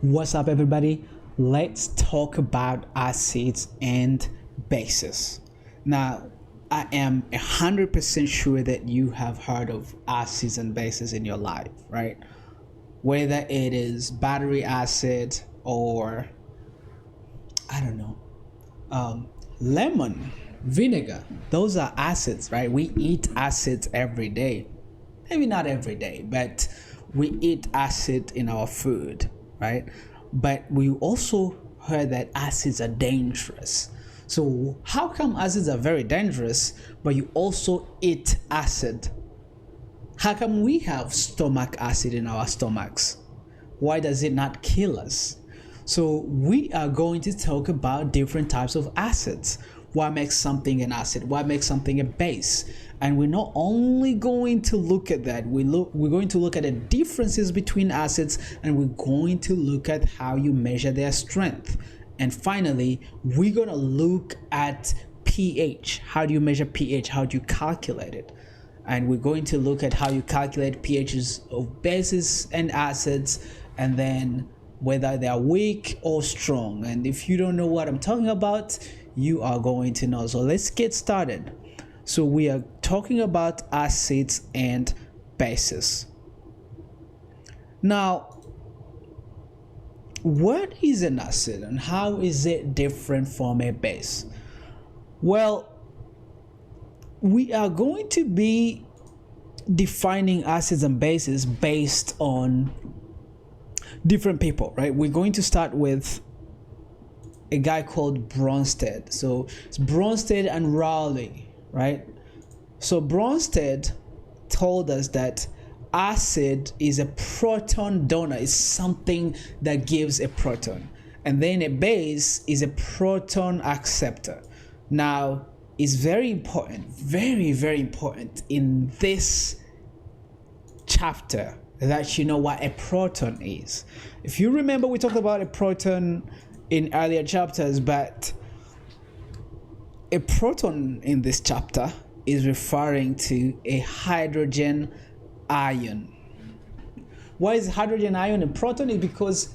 What's up, everybody? Let's talk about acids and bases. Now, I am 100% sure that you have heard of acids and bases in your life, right? Whether it is battery acid or, I don't know, lemon, vinegar, those are acids, right? We eat acids every day. Maybe not every day, but we eat acid in our food, right? But we also heard that acids are dangerous. So how come acids are very dangerous, but you also eat acid? How come we have stomach acid in our stomachs? Why does it not kill us? So we are going to talk about different types of acids. What makes something an acid? What makes something a base? And we're not only going to look at that, we're going to look at the differences between acids, and we're going to look at how you measure their strength. And finally, we're going to look at pH. How do you measure pH? How do you calculate it? And we're going to look at how you calculate pHs of bases and acids, and then whether they are weak or strong. And if you don't know what I'm talking about, you are going to know. So let's get started. So we are talking about acids and bases. Now, what is an acid and how is it different from a base? Well, we are going to be defining acids and bases based on different people, right? We're going to start with a guy called Bronsted. So it's Bronsted and Rowley, right? So Bronsted told us that acid is a proton donor, is something that gives a proton, and then a base is a proton acceptor. Now, it's very important, very, very important in this chapter that you know what a proton is. If you remember, we talked about a proton in earlier chapters, but a proton in this chapter is referring to a hydrogen ion. Why is hydrogen ion a proton? Is because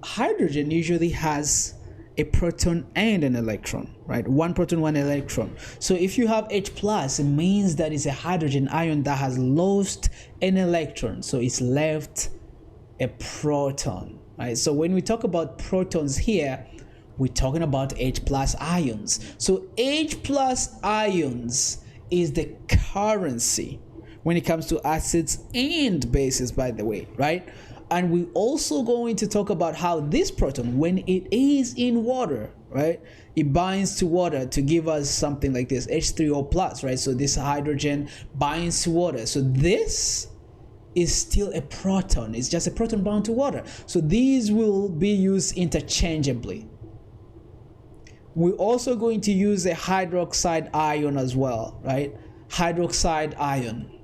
hydrogen usually has a proton and an electron, right? One proton, one electron. So if you have H plus, it means that it's a hydrogen ion that has lost an electron, so it's left a proton, right? So when we talk about protons here, we're talking about H plus ions. So H plus ions is the currency when it comes to acids and bases, by the way, right? And we're also going to talk about how this proton, when it is in water, right, it binds to water to give us something like this, H3O plus, right? So this hydrogen binds to water. So this is still a proton. It's just a proton bound to water. So these will be used interchangeably. We're also going to use a hydroxide ion as well, right? Hydroxide ion.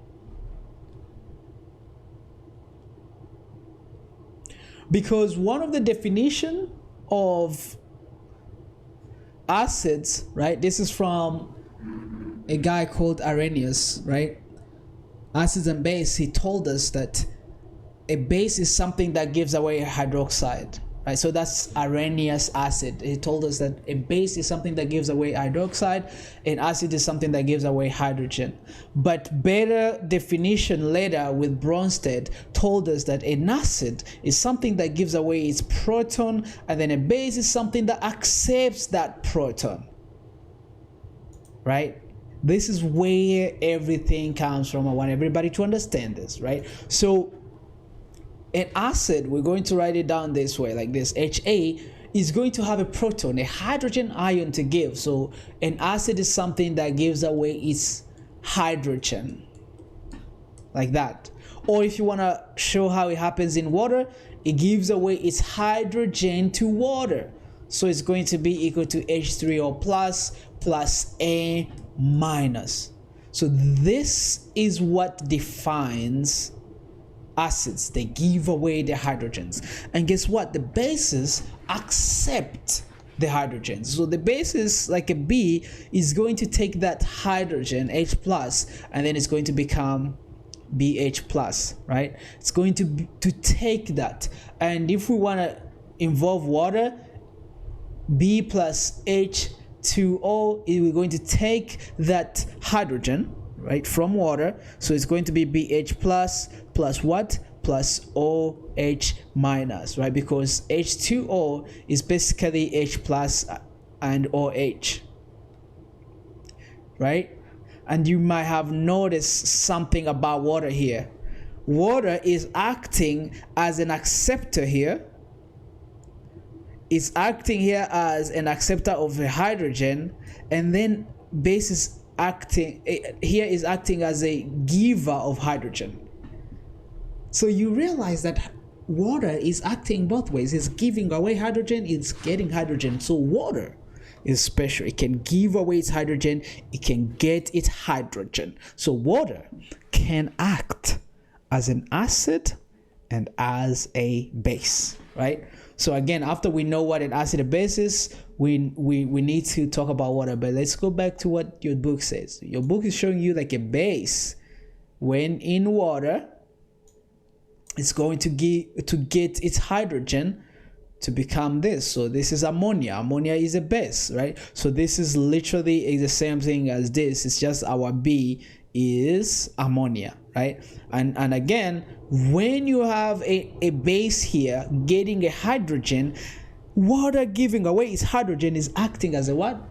Because one of the definition of acids, right? This is from a guy called Arrhenius, right? Acids and base, he told us that a base is something that gives away a hydroxide, right? So that's Arrhenius acid. He told us that a base is something that gives away hydroxide, and acid is something that gives away hydrogen. But better definition later with Bronsted told us that an acid is something that gives away its proton, and then a base is something that accepts that proton, right? This is where everything comes from. I want everybody to understand this, right? So an acid, we're going to write it down this way, like this. Ha is going to have a proton, a hydrogen ion to give. So an acid is something that gives away its hydrogen, like that. Or if you want to show how it happens in water, it gives away its hydrogen to water. So it's going to be equal to H3O plus A minus. So this is what defines acids. They give away their hydrogens, and guess what? The bases accept the hydrogens. So the bases, like a B, is going to take that hydrogen H plus, and then it's going to become BH plus, right? It's going to take that, and if we want to involve water, B plus H2O, we're going to take that hydrogen, right, from water, so it's going to be BH plus what, plus OH minus, right, because H2O is basically H plus and OH, right? And you might have noticed something about water here. Water is acting as an acceptor here. It's acting here as an acceptor of the hydrogen, and then base is acting here is acting as a giver of hydrogen. So you realize that water is acting both ways. It's giving away hydrogen, it's getting hydrogen. So water is special. It can give away its hydrogen, it can get its hydrogen. So water can act as an acid and as a base, right? So again, after we know what an acid and base is, we need to talk about water. But let's go back to what your book says. Your book is showing you like a base. When in water, it's going to get its hydrogen to become this. So this is ammonia. Ammonia is a base, right? So this is literally the same thing as this. It's just our B is ammonia, right? And again, when you have a base here getting a hydrogen, water giving away its hydrogen is acting as a what?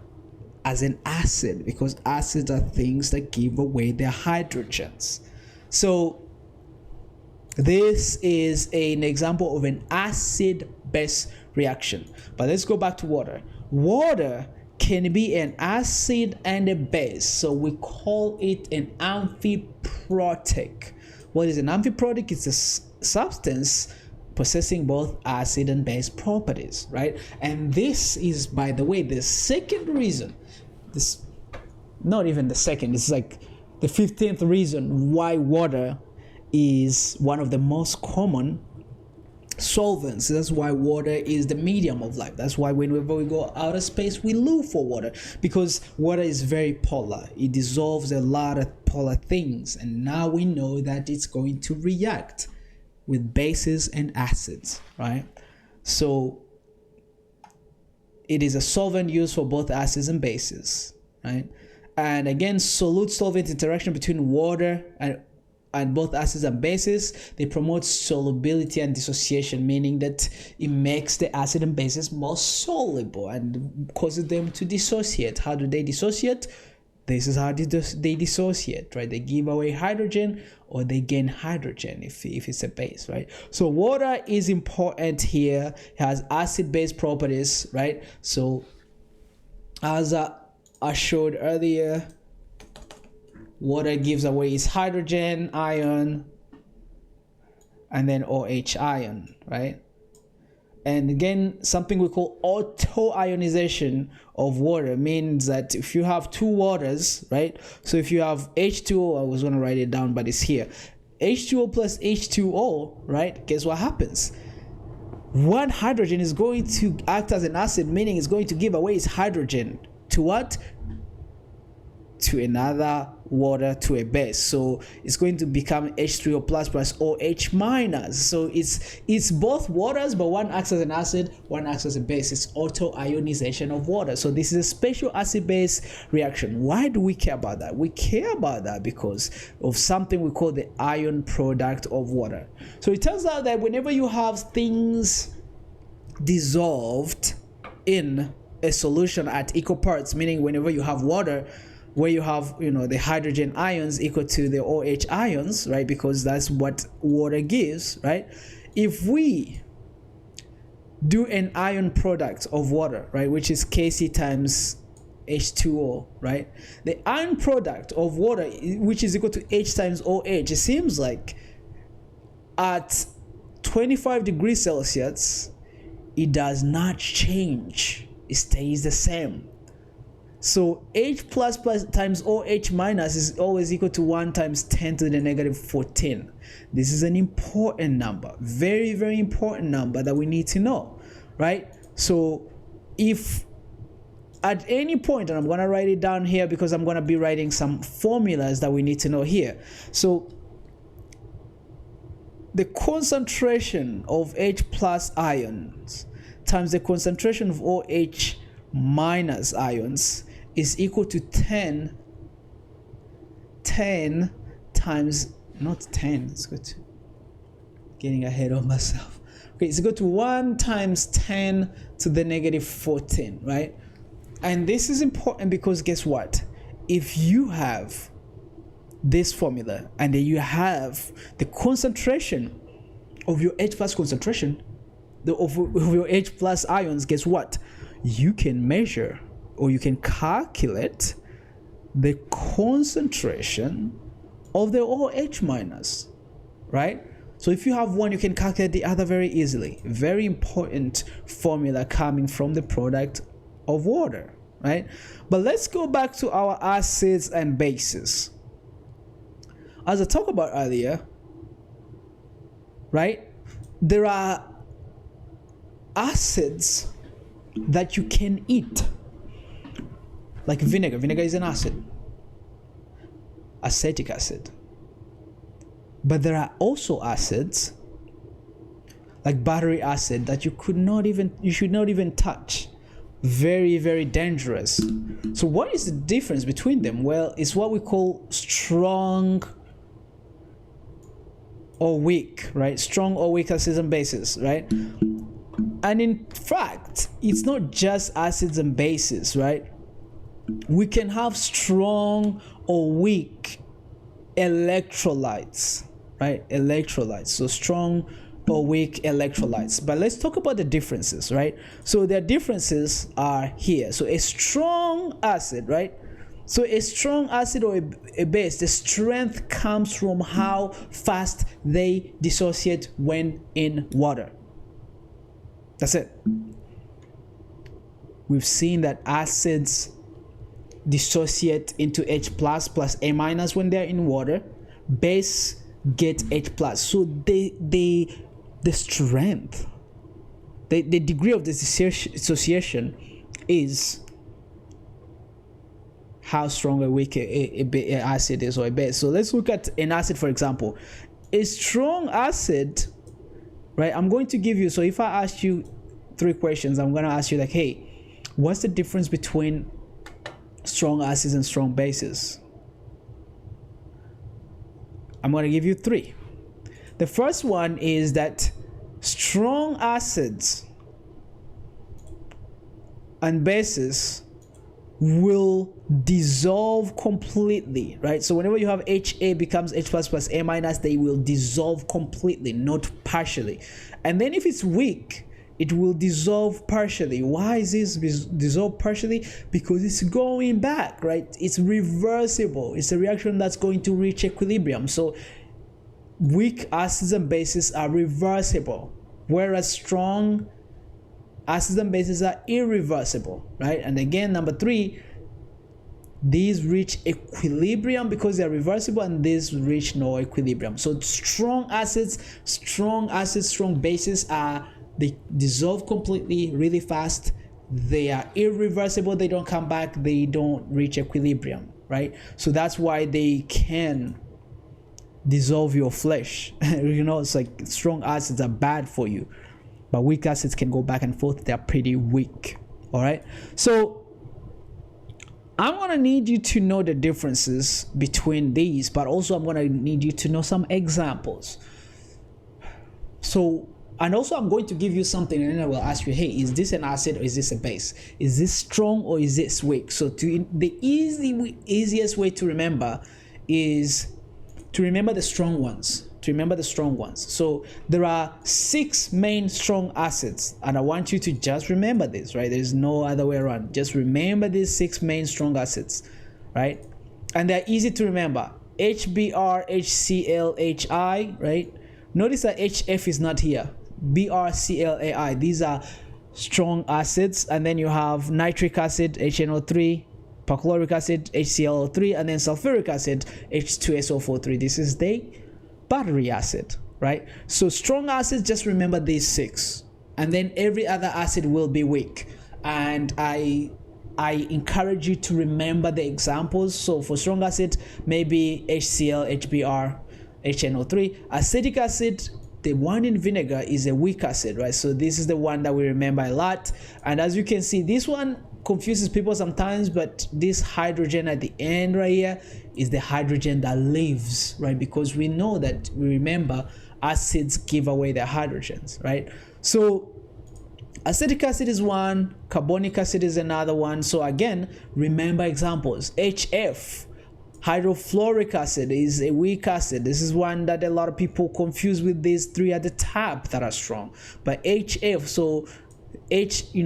As an acid, because acids are things that give away their hydrogens. So this is an example of an acid-base reaction. But let's go back to water. Water can be an acid and a base, so we call it an amphiprotic. What is an amphiprotic? It's a substance possessing both acid and base properties, right? And this is, by the way, the second reason, this not even the second, it's like the 15th reason why water is one of the most common solvents. That's why water is the medium of life. That's why whenever we go out of space, we look for water, because water is very polar. It dissolves a lot of polar things, and now we know that it's going to react with bases and acids, right? So it is a solvent used for both acids and bases, right? And again, solute-solvent interaction between water and both acids and bases, they promote solubility and dissociation, meaning that it makes the acid and bases more soluble and causes them to dissociate. How do they dissociate? This is how they dissociate, right? They give away hydrogen or they gain hydrogen if it's a base, right? So water is important here. It has acid-base properties, right? So as I showed earlier, water gives away its hydrogen ion and then OH ion, right? And again, something we call auto-ionization of water means that if you have two waters, right? So if you have H2O, I was going to write it down, but it's here. H2O plus H2O, right? Guess what happens? One hydrogen is going to act as an acid, meaning it's going to give away its hydrogen to what? To another water, to a base. So it's going to become H3O plus OH minus. So it's both waters, but one acts as an acid, one acts as a base. It's auto-ionization of water. So this is a special acid-base reaction. Why do we care about that? We care about that because of something we call the ion product of water. So it turns out that whenever you have things dissolved in a solution at equal parts, meaning whenever you have water where you have, the hydrogen ions equal to the OH ions, right? Because that's what water gives, right? If we do an ion product of water, right, which is Kc times H2O, right? The ion product of water, which is equal to H times OH, it seems like at 25 degrees Celsius, it does not change. It stays the same. So H plus times OH minus is always equal to 1 times 10 to the negative 14. This is an important number, very, very important number that we need to know, right? So if at any point, and I'm going to write it down here because I'm going to be writing some formulas that we need to know here. So the concentration of H plus ions times the concentration of OH minus ions is equal to 10 times, not 10, it's good, getting ahead of myself. Okay, it's equal to 1 times 10 to the negative 14, right? And this is important because guess what? If you have this formula and then you have the concentration of your H plus concentration, of your H plus ions, guess what? You can measure or you can calculate the concentration of the OH minus, right? So if you have one, you can calculate the other very easily. Very important formula coming from the product of water, right? But let's go back to our acids and bases. As I talked about earlier, right, there are acids that you can eat, like vinegar. Vinegar is an acid, acetic acid. But there are also acids like battery acid that you should not even touch. Very, very dangerous. So what is the difference between them? Well, it's what we call strong or weak, right? Strong or weak acids and bases, right? And in fact, it's not just acids and bases, right? We can have strong or weak electrolytes, right? Electrolytes. So strong or weak electrolytes. But let's talk about the differences, right? So their differences are here. So a strong acid, right? So a strong acid or a base, the strength comes from how fast they dissociate when in water. That's it. We've seen that acids dissociate into H plus A minus when they're in water. Base get H plus. So the strength, the degree of the dissociation is how strong or weak a acid is or a base. So let's look at an acid, for example. A strong acid, right? I'm going to give you, so if I ask you 3 questions, I'm going to ask you like, hey, what's the difference between strong acids and strong bases? I'm going to give you 3. The first one is that strong acids and bases will dissolve completely, right? So whenever you have HA becomes H plus A minus, they will dissolve completely, not partially. And then if it's weak, it will dissolve partially. Why is this dissolve partially? Because it's going back, right? It's reversible. It's a reaction that's going to reach equilibrium. So weak acids and bases are reversible, whereas strong acids and bases are irreversible, right? And again, number 3, these reach equilibrium because they're reversible, and these reach no equilibrium. So strong acids, strong bases they dissolve completely really fast. They are irreversible. They don't come back. They don't reach equilibrium, right? So that's why they can dissolve your flesh. You know, it's like strong acids are bad for you, but weak acids can go back and forth. They're pretty weak. All right. So I'm going to need you to know the differences between these, but also I'm going to need you to know some examples. So, and also I'm going to give you something, and then I will ask you, hey, is this an acid or is this a base? Is this strong or is this weak? So the easiest way to remember is to remember the strong ones. So there are 6 main strong acids, and I want you to just remember this, right? There's no other way around. Just remember these 6 main strong acids, right? And they're easy to remember. HBr, HCl, HI, right? Notice that HF is not here. BrClAI. These are strong acids. And then you have nitric acid, HNO3, perchloric acid, HClO3, and then sulfuric acid, H2SO43. This is the battery acid, right? So strong acids, just remember these 6, and then every other acid will be weak. And I encourage you to remember the examples. So for strong acid, maybe HCl, HBr, HNO3. Acetic acid, the one in vinegar is a weak acid, right? So this is the one that we remember a lot. And as you can see, this one confuses people sometimes, but this hydrogen at the end right here is the hydrogen that leaves, right? Because we know that, we remember, acids give away their hydrogens, right? So acetic acid is one, carbonic acid is another one. So again, remember examples. HF, hydrofluoric acid, is a weak acid. This is one that a lot of people confuse with these three at the top that are strong. But HF, so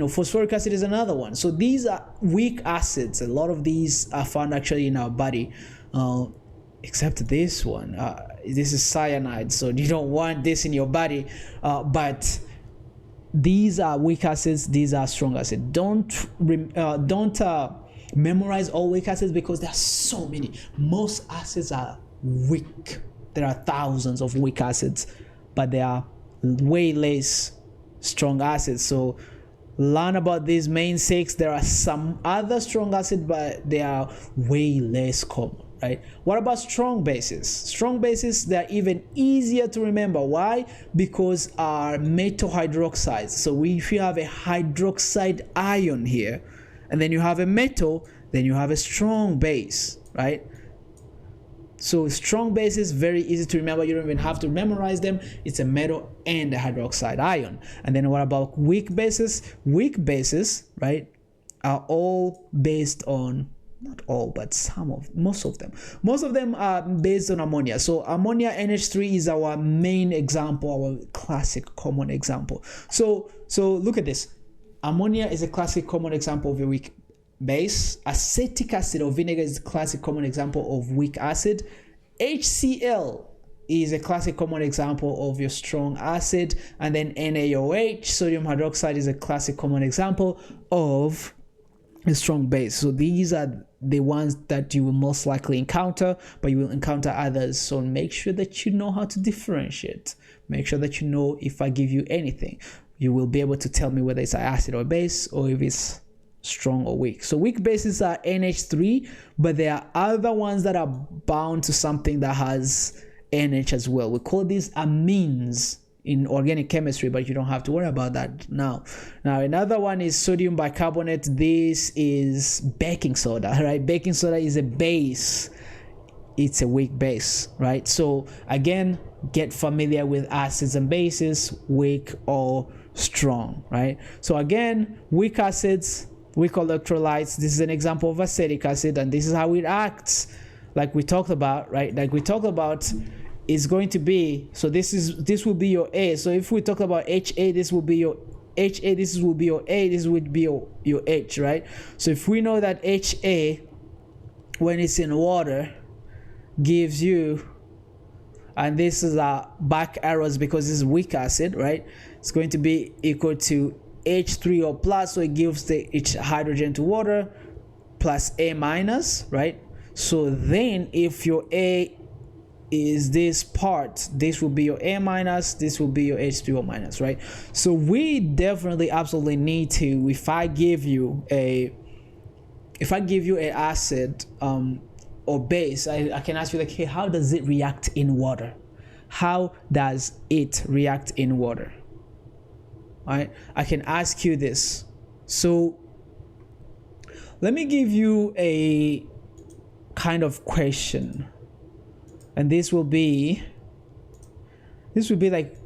phosphoric acid is another one. So these are weak acids. A lot of these are found actually in our body, except this one. This is cyanide, so you don't want this in your body. But these are weak acids. These are strong acids. Don't memorize all weak acids because there are so many. Most acids are weak. There are thousands of weak acids, but there are way less strong acids. So learn about these main six. There are some other strong acids, but they are way less common, right? What about strong bases? Strong bases, they're even easier to remember. Why? Because are metal hydroxides. So if you have a hydroxide ion here, and then you have a metal, then you have a strong base, right? So strong bases, very easy to remember. You don't even have to memorize them. It's a metal and a hydroxide ion. And then what about weak bases? Weak bases, right, are all based on, not all, but most of them. Most of them are based on ammonia. So ammonia NH3 is our main example, our classic common example. So look at this. Ammonia is a classic common example of a weak base. Acetic acid or vinegar is a classic common example of weak acid. HCl is a classic common example of your strong acid. And then NaOH, sodium hydroxide, is a classic common example of a strong base. So these are the ones that you will most likely encounter, but you will encounter others. So make sure that you know how to differentiate. Make sure that you know, if I give you anything, you will be able to tell me whether it's an acid or base, or if it's strong or weak. So weak bases are NH3, but there are other ones that are bound to something that has NH as well. We call these amines in organic chemistry, but you don't have to worry about that now. Now another one is sodium bicarbonate. This is baking soda, right? Baking soda is a base. It's a weak base, right? So again, get familiar with acids and bases, weak or strong, right? So again, weak acids, weak electrolytes. This is an example of acetic acid, and this is how it acts, like we talked about, right? Like we talked about, is going to be, so this will be your A. So if we talk about HA, this will be your HA, this will be your A, this would be your H, right? So if we know that HA, when it's in water, gives you, and this is our back arrows because this is weak acid, right? It's going to be equal to H3 or plus, so it gives the each hydrogen to water, plus A minus, right? So then if your A is this part, this will be your A minus, this will be your H3O minus, right? So we definitely absolutely need to, if I give you a acid or base, I can ask you like, hey, how does it react in water? How does it react in water? All right, I can ask you this. So let me give you a kind of question, and this will be like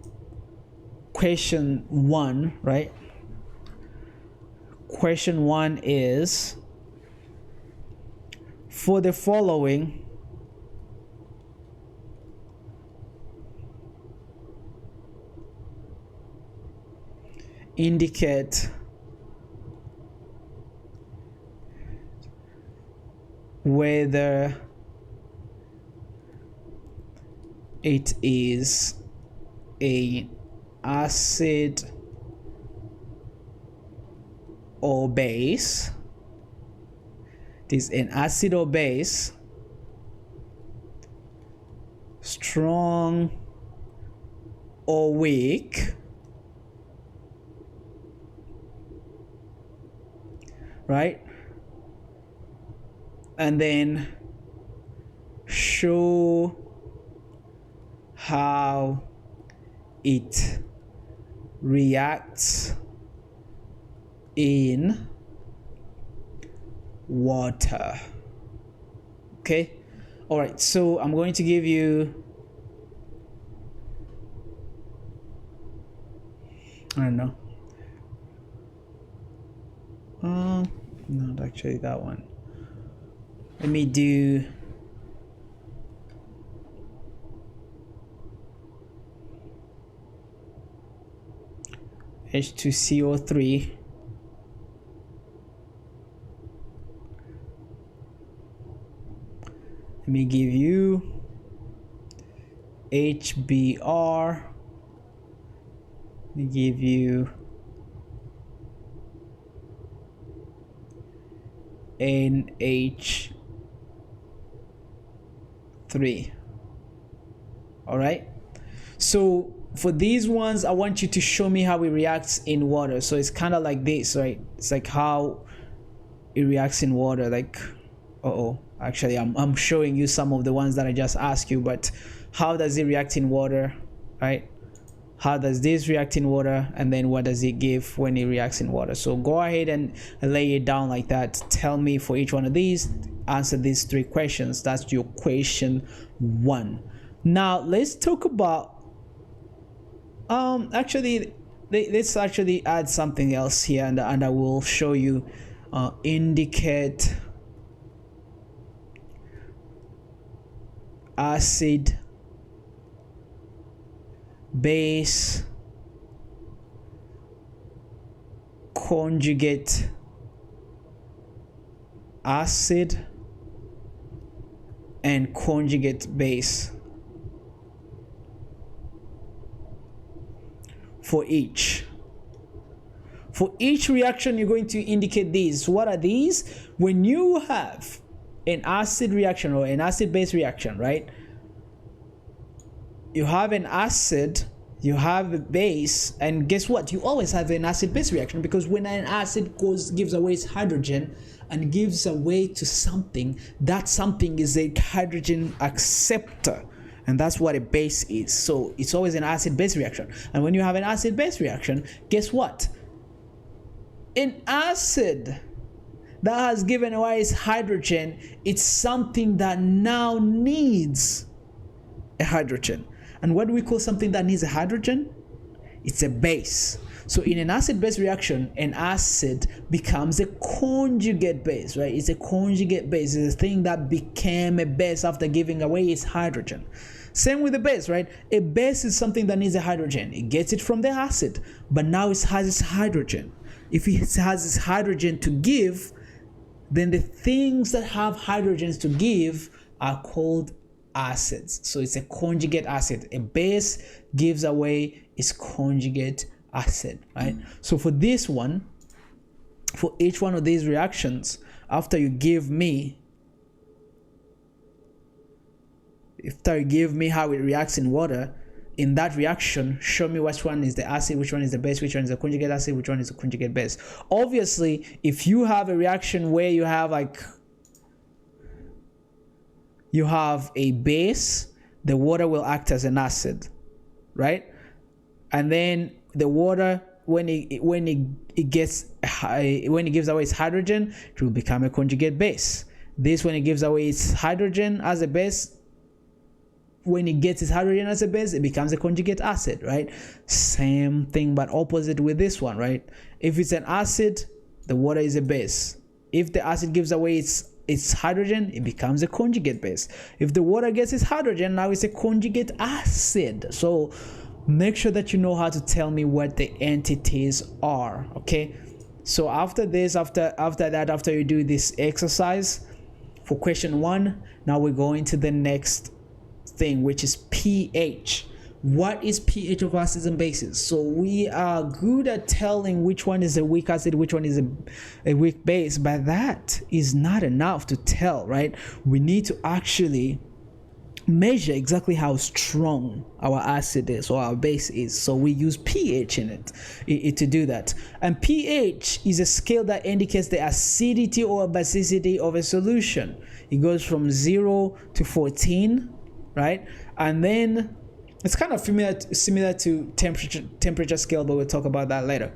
question 1, right? Question 1 is, for the following, indicate whether it is an acid or base. It is an acid or base, strong or weak, right? And then show how it reacts in water. Okay, all right, so I'm going to give you, I don't know, not actually that one. Let me do H2CO3 let me give you HBr, let me give you NH3. all right, so for these ones I want you to show me how it reacts in water. So it's kind of like this, right? It's like how it reacts in water, like actually I'm showing you some of the ones that I just asked you, but how does it react in water, right? How does this react in water, and then what does it give when it reacts in water? So go ahead and lay it down like that. Tell me for each one of these, answer these 3 questions. That's your question 1. Now let's talk about actually let's actually add something else here, and I will show you indicate acid base conjugate acid and conjugate base for each reaction. You're going to indicate these. What are these? When you have an acid reaction or an acid base reaction, right? You have an acid, you have a base, and guess what? You always have an acid base reaction, because when an acid gives away its hydrogen and gives away to something, that something is a hydrogen acceptor, and that's what a base is. So it's always an acid base reaction. And when you have an acid base reaction, guess what? An acid that has given away its hydrogen, it's something that now needs a hydrogen. And what do we call something that needs a hydrogen? It's a base. So in an acid-base reaction, an acid becomes a conjugate base, right? It's a conjugate base. It's a thing that became a base after giving away its hydrogen. Same with the base, right? A base is something that needs a hydrogen. It gets it from the acid, but now it has its hydrogen. If it has its hydrogen to give, then the things that have hydrogens to give are called acids. So it's a conjugate acid. A base gives away its conjugate acid, right? So for this one, for each one of these reactions, after you give me how it reacts in water, in that reaction, show me which one is the acid, which one is the base, which one is the conjugate acid, which one is the conjugate base. Obviously, if you have a reaction where you have a base, the water will act as an acid, right? And then the water, when it gives away its hydrogen, it will become a conjugate base. This, when it gives away its hydrogen as a base, when it gets its hydrogen as a base, it becomes a conjugate acid, right? Same thing, but opposite with this one, right? If it's an acid, the water is a base. If the acid gives away its hydrogen, it becomes a conjugate base. If the water gets its hydrogen, now it's a conjugate acid. So make sure that you know how to tell me what the entities are, okay? So after this, after you do this exercise for question 1, now we're going to the next thing, which is pH. What is pH of acids and bases? So we are good at telling which one is a weak acid, which one is a weak base, but that is not enough to tell, right? We need to actually measure exactly how strong our acid is or our base is. So we use pH in it to do that. And pH is a scale that indicates the acidity or basicity of a solution. It goes from 0 to 14, right? And then It's kind of similar to temperature scale, but we'll talk about that later.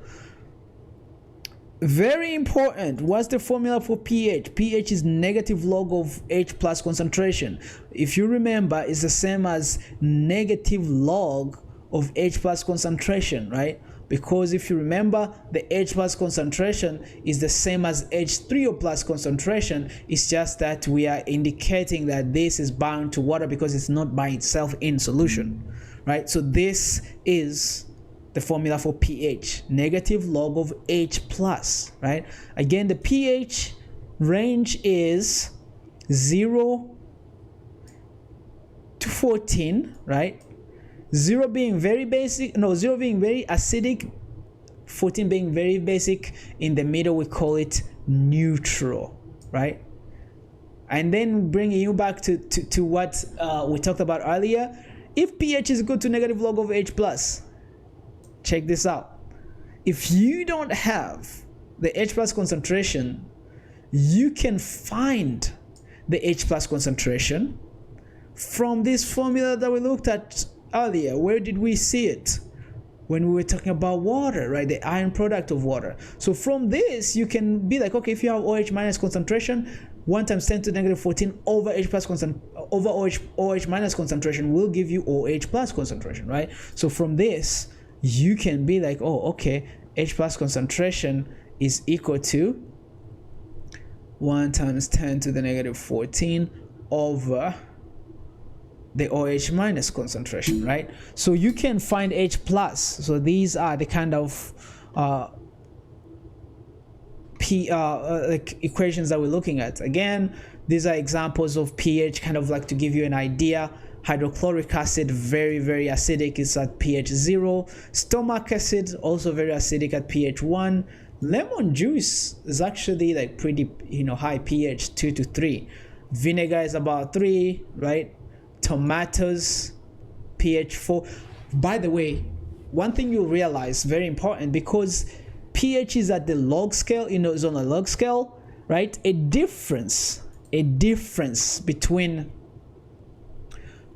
Very important. What's the formula for pH? pH is negative log of H plus concentration. If you remember, it's the same as negative log of H plus concentration, right? Because if you remember, the H plus concentration is the same as H3O plus concentration. It's just that we are indicating that this is bound to water because it's not by itself in solution, right? So this is the formula for pH, negative log of H plus, right? Again, the pH range is 0 to 14, right? 0 being very basic, 0 being very acidic, 14 being very basic. In the middle, we call it neutral, right? And then bringing you back to what we talked about earlier. If pH is equal to negative log of H plus, check this out. If you don't have the H plus concentration, you can find the H plus concentration from this formula that we looked at earlier. Where did we see it? When we were talking about water, right? The iron product of water. So from this, you can be like, okay, if you have OH minus concentration, 1 times 10 to the negative 14 over H plus over OH minus concentration will give you OH plus concentration, right? So from this, you can be like, oh, okay, H plus concentration is equal to 1 times 10 to the negative 14 over the OH minus concentration, right? So you can find H plus. So these are the kind of like equations that we're looking at. Again, these are examples of pH, kind of like to give you an idea. Hydrochloric acid, very, very acidic, is at pH 0. Stomach acid, also very acidic at pH 1. Lemon juice is actually like pretty, high pH, 2 to 3. Vinegar is about 3, right? Tomatoes, pH 4. By the way, one thing you'll realize, very important, because pH is at the log scale, is on a log scale, right? A difference between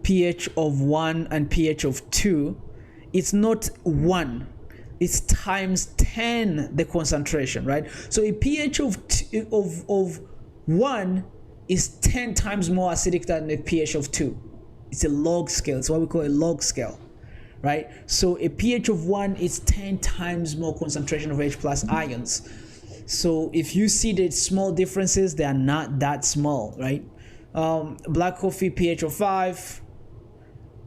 pH of 1 and pH of 2, it's not 1, it's times 10 the concentration, right? So a pH of 1 is 10 times more acidic than a pH of 2. It's a log scale. It's what we call a log scale, right? So a pH of 1 is 10 times more concentration of H plus ions. So if you see the small differences, they are not that small, right? Black coffee, pH of 5.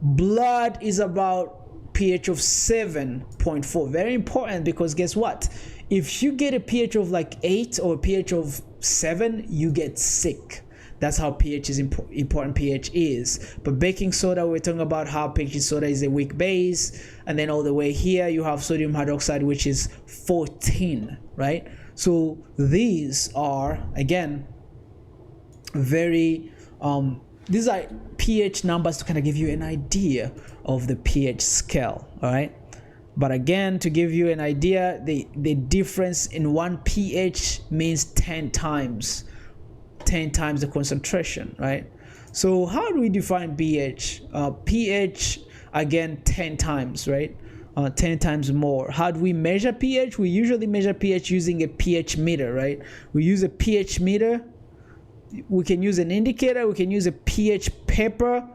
Blood is about pH of 7.4. Very important, because guess what? If you get a pH of like 8 or a pH of 7, you get sick. That's how pH is important pH is. But baking soda, we're talking about how baking soda is a weak base. And then all the way here, you have sodium hydroxide, which is 14, right? So these are, again, very, these are pH numbers to kind of give you an idea of the pH scale, all right? But again, to give you an idea, the difference in one pH means 10 times the concentration, right? So how do we define pH? pH, again, 10 times, right? 10 times more. How do we measure pH? We usually measure pH using a pH meter, right? We use a pH meter. We can use an indicator, we can use a pH paper,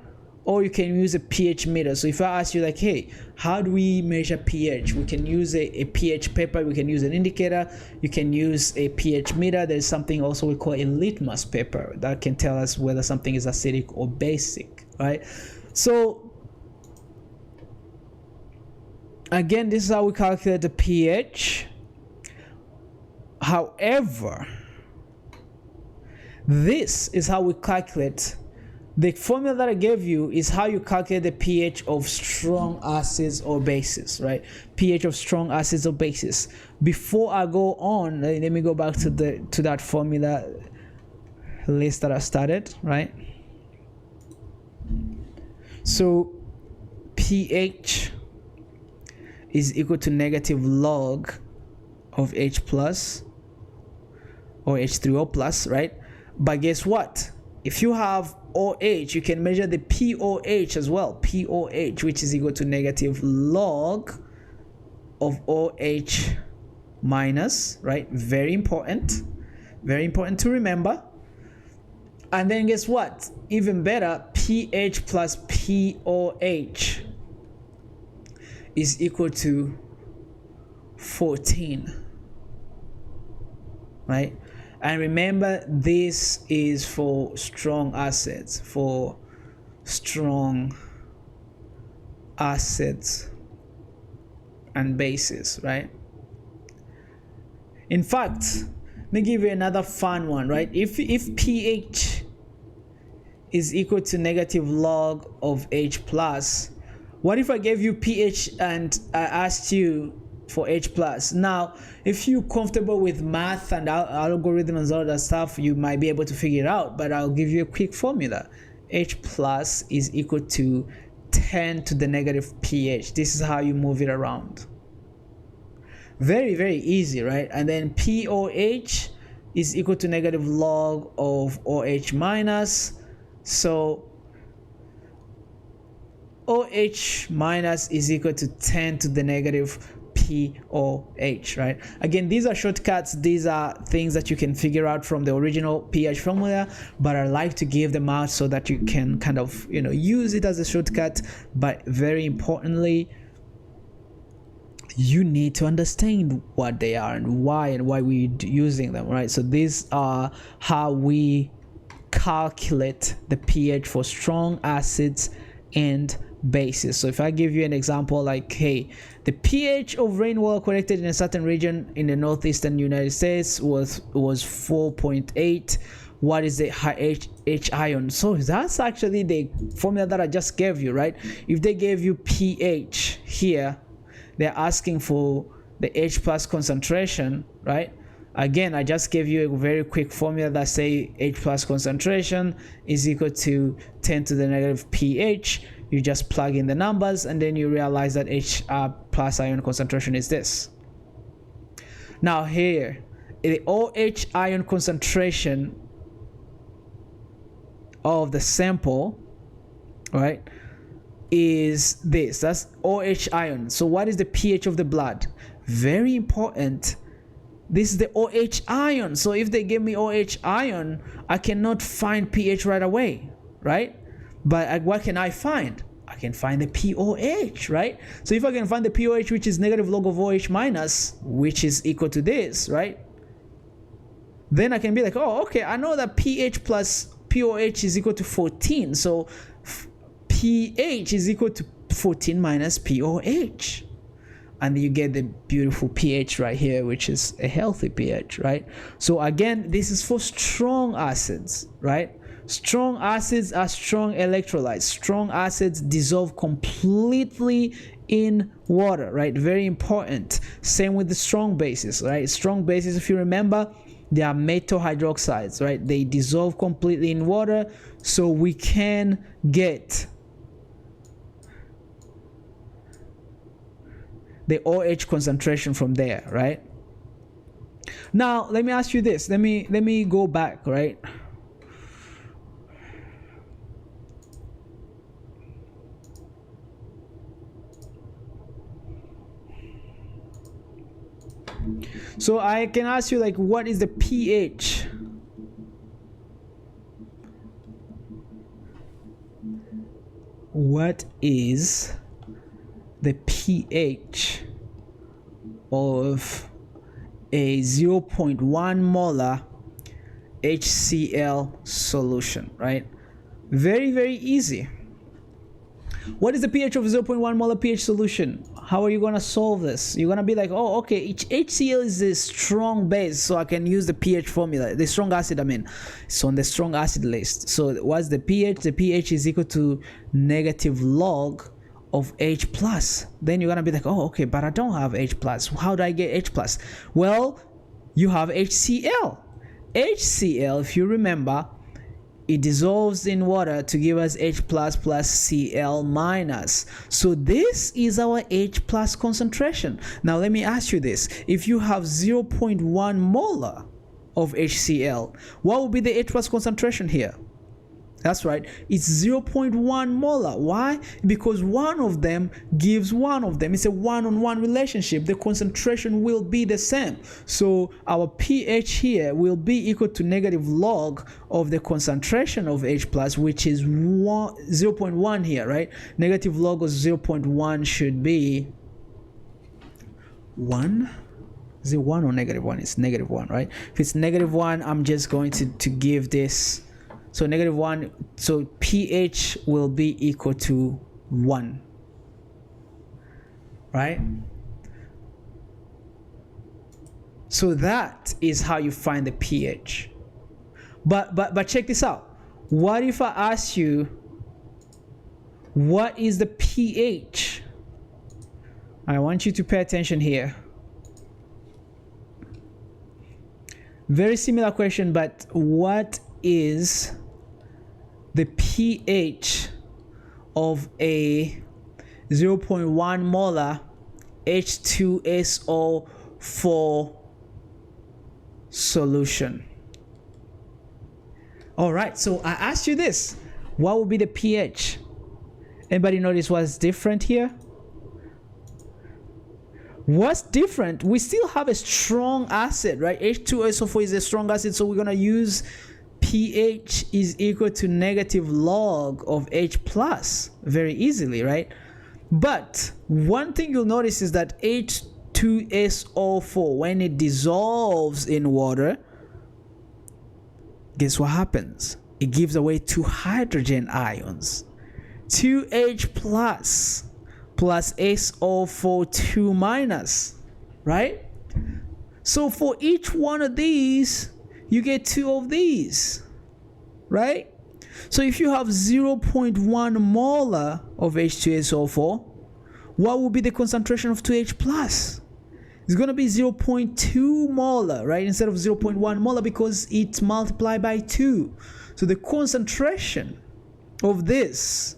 or you can use a pH meter. So if I ask you like, hey, how do we measure pH? We can use a pH paper, we can use an indicator, you can use a pH meter. There's something also we call a litmus paper that can tell us whether something is acidic or basic, right? So again, this is how we calculate the pH. However, this is how we calculate. The formula that I gave you is how you calculate the pH of strong acids or bases, right? pH of strong acids or bases. Before I go on, let me go back to that formula list that I started, right? So pH is equal to negative log of H plus or H3O plus, right? But guess what? If you have OH, you can measure the POH as well. POH, which is equal to negative log of OH minus, right? Very important to remember. And then guess what? Even better, pH plus POH is equal to 14, right? And remember, this is for strong acids, and bases, right? In fact, let me give you another fun one, right? If pH is equal to negative log of H plus, what if I gave you pH and I asked you for H plus? Now, if you're comfortable with math and algorithms and all that stuff, you might be able to figure it out, but I'll give you a quick formula. H plus is equal to 10 to the negative pH. This is how you move it around. Very, very easy, right? And then POH is equal to negative log of OH minus. So OH minus is equal to 10 to the negative POH, right? Again, these are shortcuts. These are things that you can figure out from the original pH formula, but I like to give them out so that you can kind of, use it as a shortcut. But very importantly, you need to understand what they are and why we're using them, right? So these are how we calculate the pH for strong acids and bases. So if I give you an example like, hey, the pH of rainwater collected in a certain region in the northeastern United States was 4.8. What is the H ion? So that's actually the formula that I just gave you, right? If they gave you pH here, they're asking for the H plus concentration, right? Again, I just gave you a very quick formula that say H plus concentration is equal to 10 to the negative pH. You just plug in the numbers and then you realize that H plus ion concentration is this. Now here, the OH ion concentration of the sample, right, is this. That's OH ion. So what is the pH of the blood? Very important. This is the OH ion. So if they give me OH ion, I cannot find pH right away, right? But what can I find? I can find the POH, right? So if I can find the POH, which is negative log of OH minus, which is equal to this, right? Then I can be like, oh, okay, I know that pH plus POH is equal to 14. So pH is equal to 14 minus POH. And you get the beautiful pH right here, which is a healthy pH, right? So again, this is for strong acids, right? Strong acids are strong electrolytes. Strong acids dissolve completely in water, right? Very important. Same with the strong bases, right? Strong bases, if you remember, they are metal hydroxides, right? They dissolve completely in water, so we can get the OH concentration from there, right? Now, let me ask you this. Let me go back, right? So I can ask you, like, what is the pH? What is the pH of a 0.1 molar HCl solution, right? Very, very easy. What is the pH of 0.1 molar pH solution? How are you going to solve this? You're going to be like, oh, okay, HCl is a strong base, so I can use the pH formula, the strong acid, it's on the strong acid list. So what's the pH? The pH is equal to negative log of H plus. Then you're going to be like, oh, okay, but I don't have H plus. How do I get H plus? Well, you have HCl. HCl, if you remember, it dissolves in water to give us H plus plus Cl minus. So this is our H plus concentration. Now let me ask you this. If you have 0.1 molar of HCl, what will be the H plus concentration here? That's right, it's 0.1 molar. Why? Because one of them gives one of them. It's a one-on-one relationship. The concentration will be the same. So our pH here will be equal to negative log of the concentration of H plus, which is 0.1 here, right? Negative log of 0.1 should be 1. Is it 1 or negative 1? It's negative 1, right? If it's negative 1, I'm just going to give this. So negative 1, so pH will be equal to 1, right? So that is how you find the pH. But check this out. What if I ask you, what is the pH? I want you to pay attention here. Very similar question, but what is the pH of a 0.1 molar H2SO4 solution? All right, so I asked you this. What would be the pH? Anybody notice what's different here? What's different? We still have a strong acid, right? H2SO4 is a strong acid, so we're going to use pH is equal to negative log of H plus very easily, right? But one thing you'll notice is that H2SO4, when it dissolves in water, guess what happens? It gives away 2 hydrogen ions. 2H plus SO4 2 minus, right? So for each one of these, you get 2 of these, right? So if you have 0.1 molar of H2SO4, what will be the concentration of 2H plus? It's going to be 0.2 molar, right? Instead of 0.1 molar, because it's multiplied by 2. So the concentration of this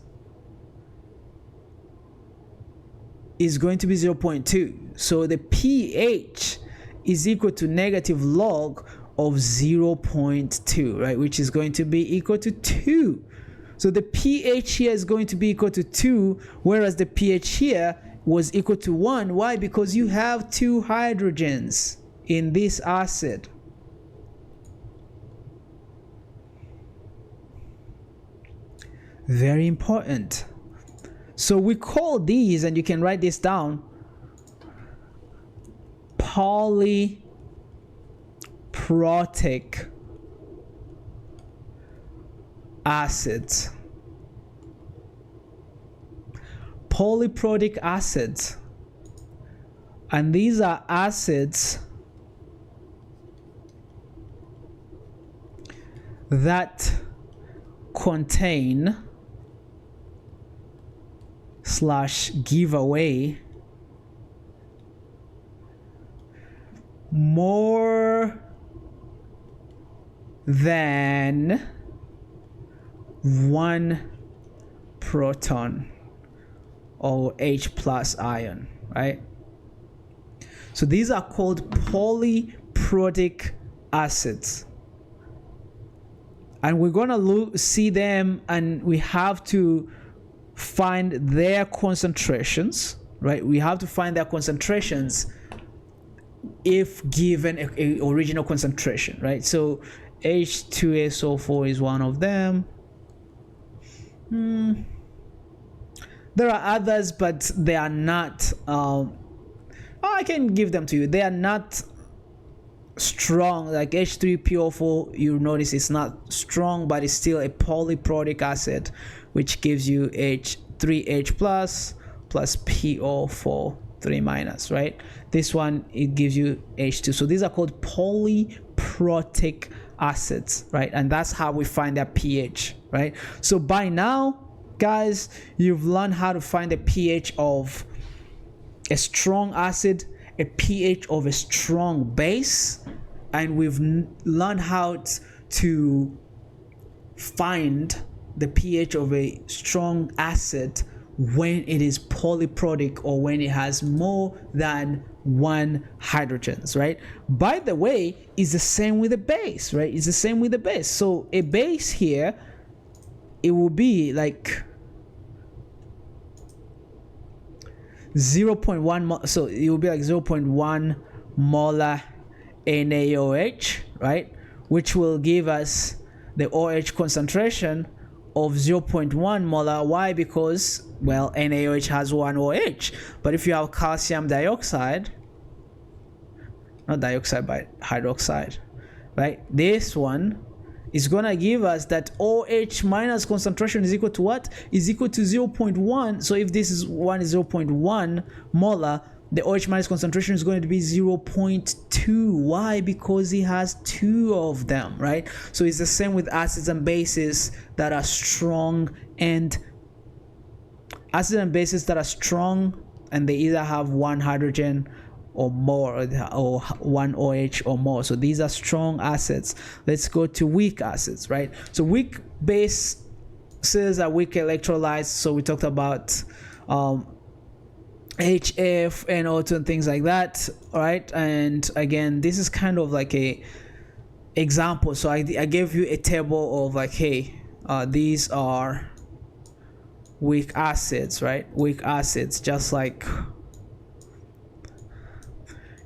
is going to be 0.2. So the pH is equal to negative log of 0.2, right? Which is going to be equal to 2. So the pH here is going to be equal to 2, whereas the pH here was equal to 1. Why? Because you have 2 hydrogens in this acid. Very important. So we call these, and you can write this down, polyprotic acids. Polyprotic acids. And these are acids that contain / give away more than 1 proton or H plus ion, right? So these are called polyprotic acids, and we're gonna see them, and we have to find their concentrations, right? We have to find their concentrations if given a original concentration, right? So H2SO4 is one of them. There are others, but they are not I can give them to you. They are not strong. Like H3PO4, you notice it's not strong, but it's still a polyprotic acid, which gives you H3H plus PO4 3 minus, right? This one, it gives you H2. So these are called polyprotic acids, right? And that's how we find their pH, right? So by now, guys, you've learned how to find the pH of a strong acid, a pH of a strong base, and we've learned how to find the pH of a strong acid when it is polyprotic, or when it has more than 1 hydrogens, right? By the way, it's the same with the base, right? It's the same with the base. So a base here it will be like 0.1 so it will be like 0.1 molar NaOH, right, which will give us the OH concentration of 0.1 molar. Why? Because, well, NaOH has one OH, but if you have calcium dioxide, not dioxide but hydroxide, right, this one is gonna give us that OH minus concentration is equal to what? Is equal to 0.1. So if this is 0.1 molar, the OH minus concentration is going to be 0.2. Why? Because it has two of them, right? So it's the same with acids and bases that are strong, and acids and bases that are strong and they either have one hydrogen or more, or one OH or more. So these are strong acids. Let's go to weak acids, right? So weak bases are weak electrolytes. So we talked about HF and O2 and things like that, all right? And again, this is kind of like a example. So I gave you a table of like, hey, these are weak acids, right? Weak acids, just like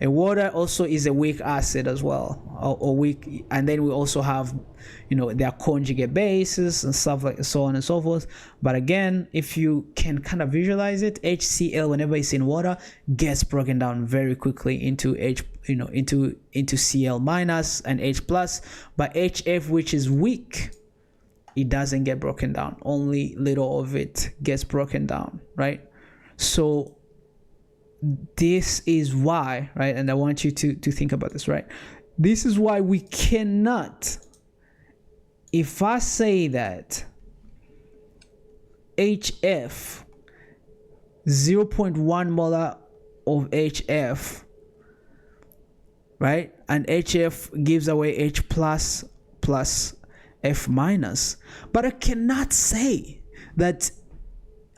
and water also is a weak acid as well, or weak. And then we also have, you know, their conjugate bases and stuff like so on and so forth. But again, if you can kind of visualize it, HCl, whenever it's in water, gets broken down very quickly into into Cl minus and H plus. But HF, which is weak, it doesn't get broken down. Only little of it gets broken down, right? So this is why, right? And I want you to think about this, right? This is why we cannot, if I say that HF, 0.1 molar of HF, right? And HF gives away H plus plus F minus. But I cannot say that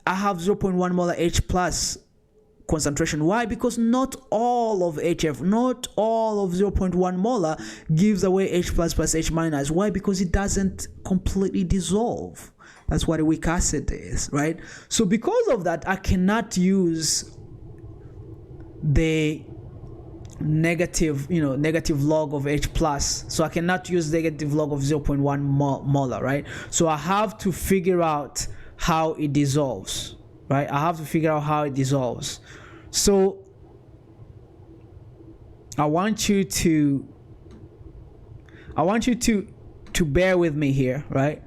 I have 0.1 molar H plus concentration. Why? Because not all of HF, not all of 0.1 molar gives away H plus plus H minus. Why? Because it doesn't completely dissolve. That's what a weak acid is, right? So because of that, I cannot use the negative log of H plus. So I cannot use negative log of 0.1 molar, right? So I have to figure out how it dissolves, right? I have to figure out how it dissolves. So I want you to bear with me here, right?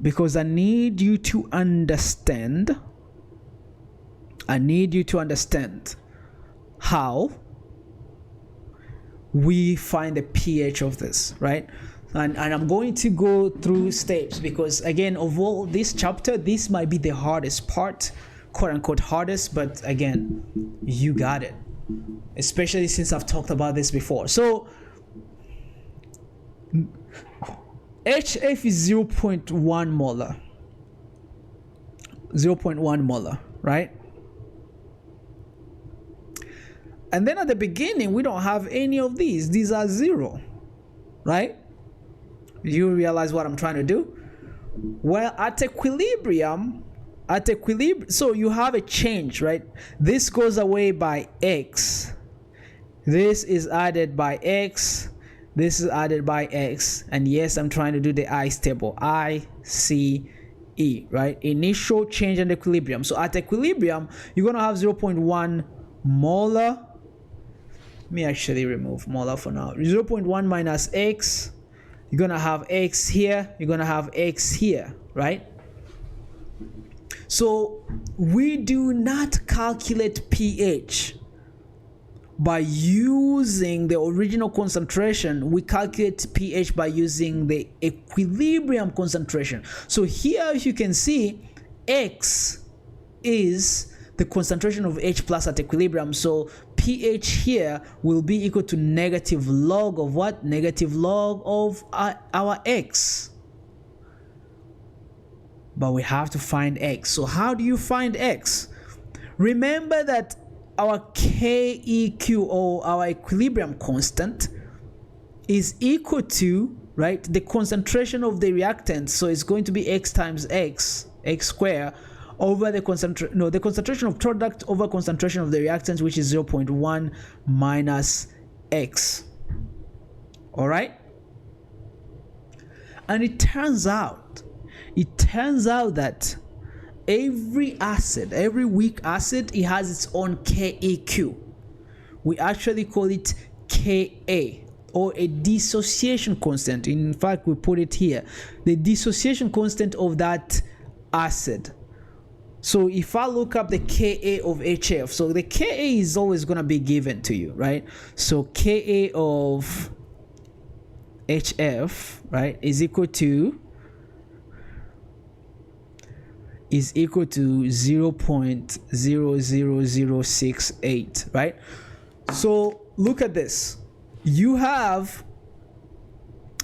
Because I need you to understand how we find the pH of this, right? And I'm going to go through steps, because again, of all this chapter, this might be the hardest part, quote unquote hardest, but again, you got it, especially since I've talked about this before. So HF is 0.1 molar, right? And then at the beginning, we don't have any of these are zero, right? You realize what I'm trying to do? Well, at equilibrium, so you have a change, right? This goes away by X. This is added by X. This is added by X. And yes, I'm trying to do the ICE table. ICE, right? Initial change and equilibrium. So at equilibrium, you're going to have 0.1 molar. Let me actually remove molar for now. 0.1 minus X. You're going to have X here. You're going to have X here, right? So we do not calculate pH by using the original concentration. We calculate pH by using the equilibrium concentration. So here, if you can see, X is the concentration of H plus at equilibrium. So pH here will be equal to negative log of what? Negative log of our X. But we have to find X. So how do you find X? Remember that our KEQ, or our equilibrium constant, is equal to, right, the concentration of the reactant. So it's going to be x times x squared over the concentration of product over concentration of the reactants, which is 0.1 minus x. All right. And it turns out that every acid, every weak acid, it has its own KEQ. We actually call it Ka, or a dissociation constant. In fact, we put it here, the dissociation constant of that acid. So if I look up the Ka of HF, so the Ka is always going to be given to you, right? So Ka of HF, right, is equal to 0.00068, right? So look at this. You have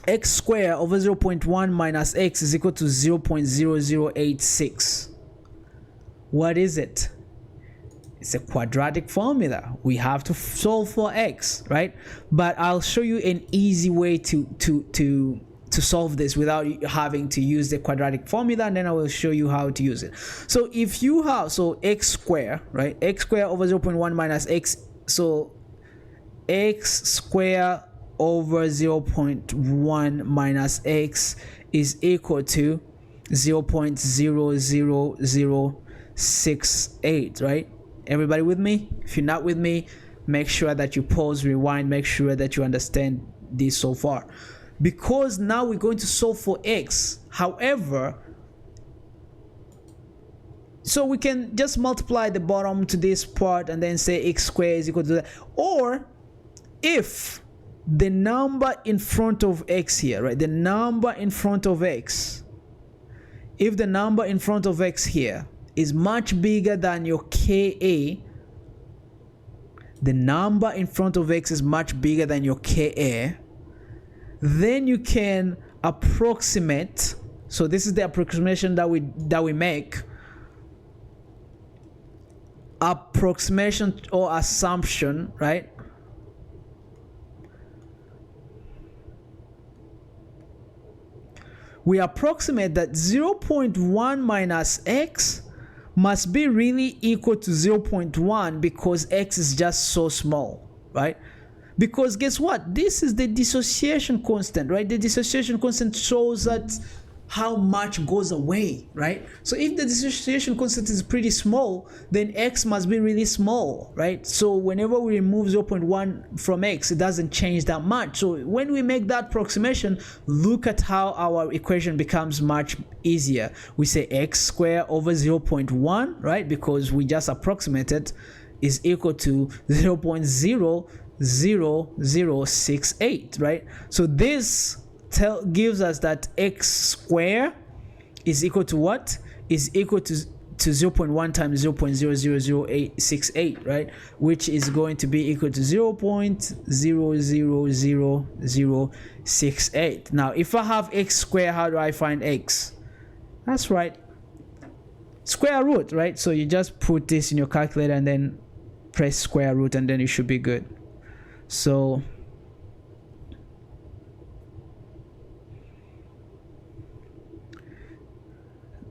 x squared over 0.1 minus x is equal to 0.0086. What is it? It's a quadratic formula. We have to solve for x, right? But I'll show you an easy way to solve this without having to use the quadratic formula, and then I will show you how to use it. So if you have, so x squared, right? X squared over 0.1 minus x, so x squared over 0.1 minus x is equal to 0.00068, right? Everybody with me? If you're not with me, make sure that you pause, rewind, make sure that you understand this so far. Because now we're going to solve for x. However, so we can just multiply the bottom to this part and then say x squared is equal to that. Or if the number in front of x here, right, the number in front of x, if the number in front of x here is much bigger than your Ka, the number in front of x is much bigger than your Ka, then you can approximate. So this is the approximation that we make. Approximation or assumption, right? We approximate that 0.1 minus x must be really equal to 0.1 because x is just so small, right? Because guess what? This is the dissociation constant, right? The dissociation constant shows that how much goes away, right? So if the dissociation constant is pretty small, then x must be really small, right? So whenever we remove 0.1 from x, it doesn't change that much. So when we make that approximation, look at how our equation becomes much easier. We say x squared over 0.1, right? Because we just approximated, is equal to 0.00068, right? So this gives us that x squared is equal to what? Is equal to 0.1 times 0.00068, right? Which is going to be equal to 0.00068. Now, if I have x squared, how do I find x? That's right, square root, right? So you just put this in your calculator and then press square root, and then you should be good. So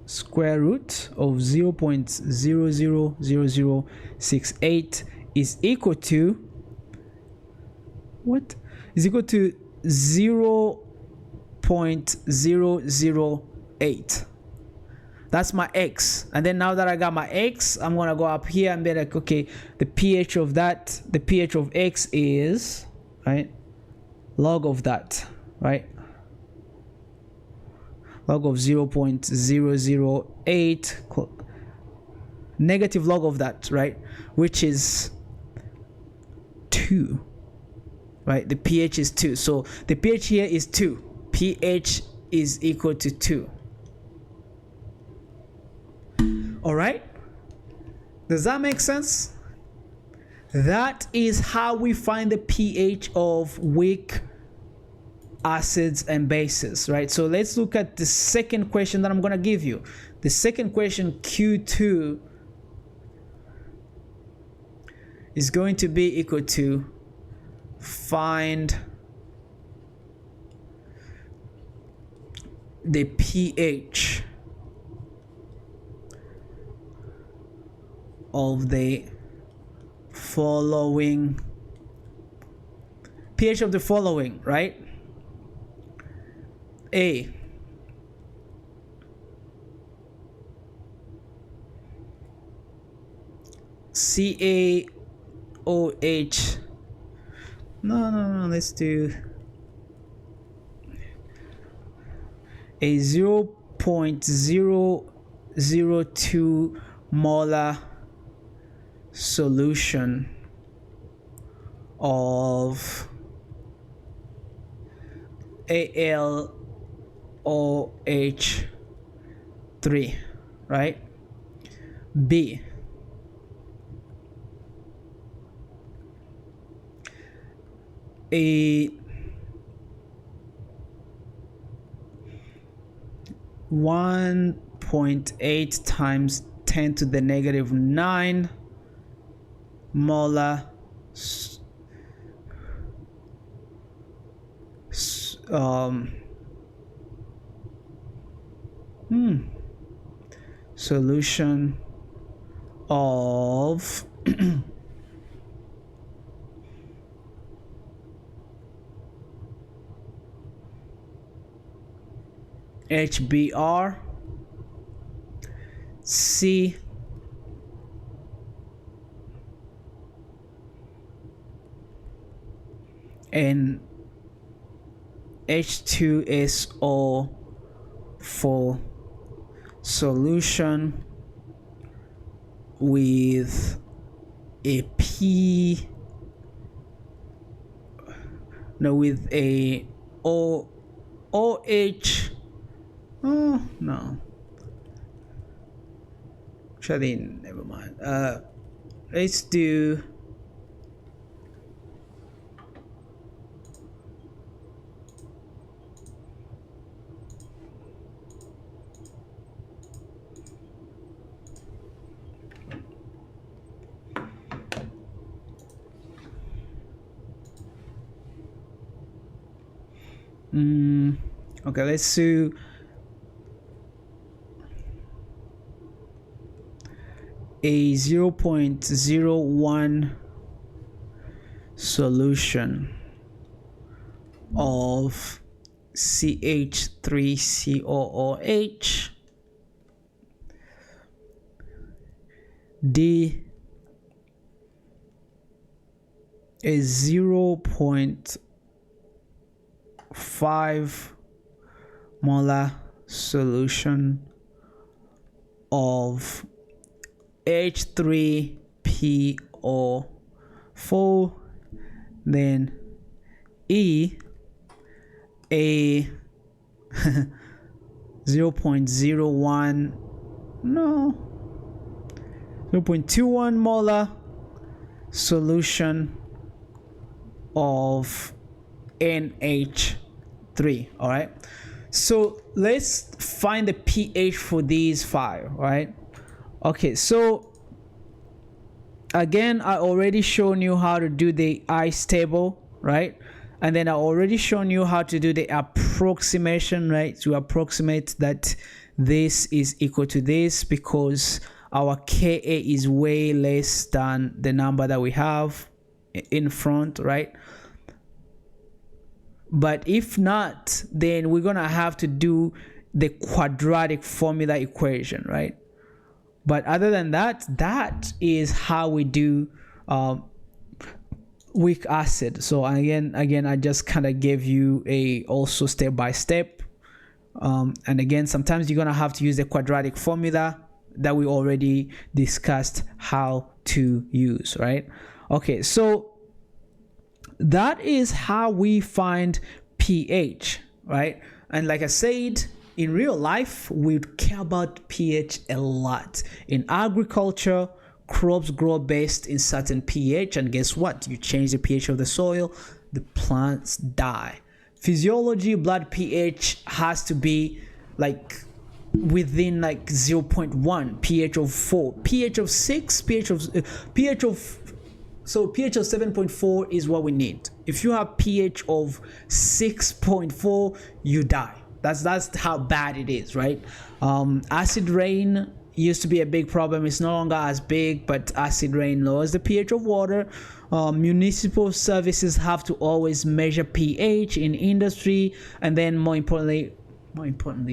square root of 0.00068 is equal to what? Is equal to 0.008. That's my x. And then now that I got my x, I'm gonna go up here and be like, okay, the pH of that, the pH of x is, right, log of that, right, log of 0.008, negative log of that, right, which is 2, right? The pH is 2. So the pH here is 2. pH is equal to 2. All right? Does that make sense? That is how we find the pH of weak acids and bases, right? So let's look at the second question that I'm going to give you. The second question, Q2, is going to be equal to find the pH of the following, right? A, CaOH. No, let's do a 0.002 molar solution of AlOH3, right? B, a 1.8 times 10 to the negative 9 molar solution of HBr. C, and H2SO4 solution with a OH. Oh no, actually never mind. Let's do okay, let's do a 0.01 solution of CH3COOH. D, a 0.5 molar solution of H3PO4. Then E, a 0.01 0.21 molar solution of NH3. All right, so let's find the pH for these five. All right, okay, so again, I already shown you how to do the ice table, right? And then I already shown you how to do the approximation, right? To approximate that this is equal to this, because our Ka is way less than the number that we have in front, right? But if not, then we're gonna have to do the quadratic formula equation, right? But other than that, that is how we do weak acid. So again, I just kind of gave you a also step by step. And again, sometimes you're gonna have to use the quadratic formula that we already discussed how to use, right? Okay, so that is how we find pH, right? And like I said, in real life, we care about pH a lot. In agriculture, crops grow based in certain pH, and guess what? You change the pH of the soil, the plants die. Physiology, blood pH has to be like within like 0.1, pH of 4, pH of 6, pH of 7.4 is what we need. If you have pH of 6.4, you die. That's how bad it is, right? Acid rain used to be a big problem. It's no longer as big, but acid rain lowers the pH of water. Municipal services have to always measure pH in industry, and then more importantly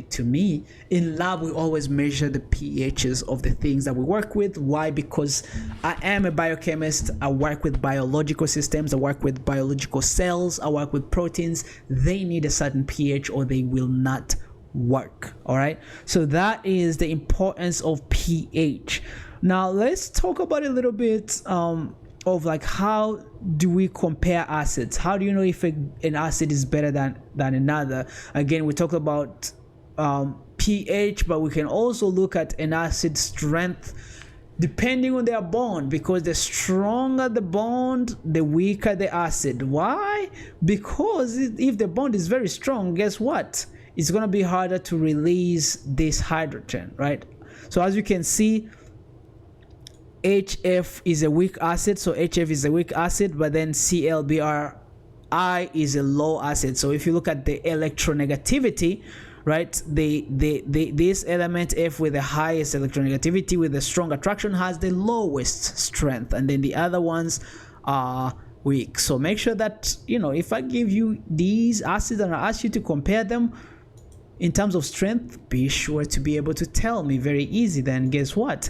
to me, in lab we always measure the pHs of the things that we work with. Why? Because I am a biochemist. I work with biological systems. I work with biological cells. I work with proteins. They need a certain pH or they will not work. All right, so that is the importance of pH. Now let's talk about a little bit of like, how do we compare acids? How do you know if an acid is better than another? Again, we talked about pH, but we can also look at an acid strength depending on their bond, because the stronger the bond, the weaker the acid. Why? Because if the bond is very strong, guess what? It's going to be harder to release this hydrogen, right? So as you can see, HF is a weak acid, so HF is a weak acid, but then ClBrI is a low acid. So if you look at the electronegativity, right, this element F with the highest electronegativity with the strong attraction has the lowest strength, and then the other ones are weak. So make sure that, you know, if I give you these acids and I ask you to compare them in terms of strength, be sure to be able to tell me very easy. Then guess what?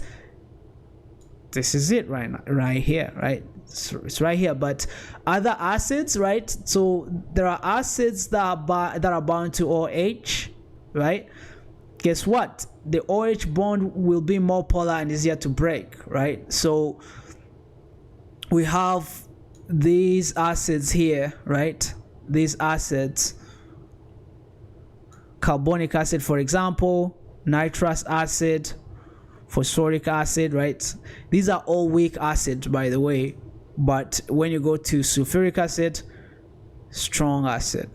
This is it right here, right? It's right here. But other acids, right? So there are acids that are bound to OH, right? Guess what? The OH bond will be more polar and easier to break, right? So we have these acids here, right? These acids, carbonic acid, for example, nitrous acid, phosphoric acid, right? These are all weak acids, by the way. But when you go to sulfuric acid, strong acid,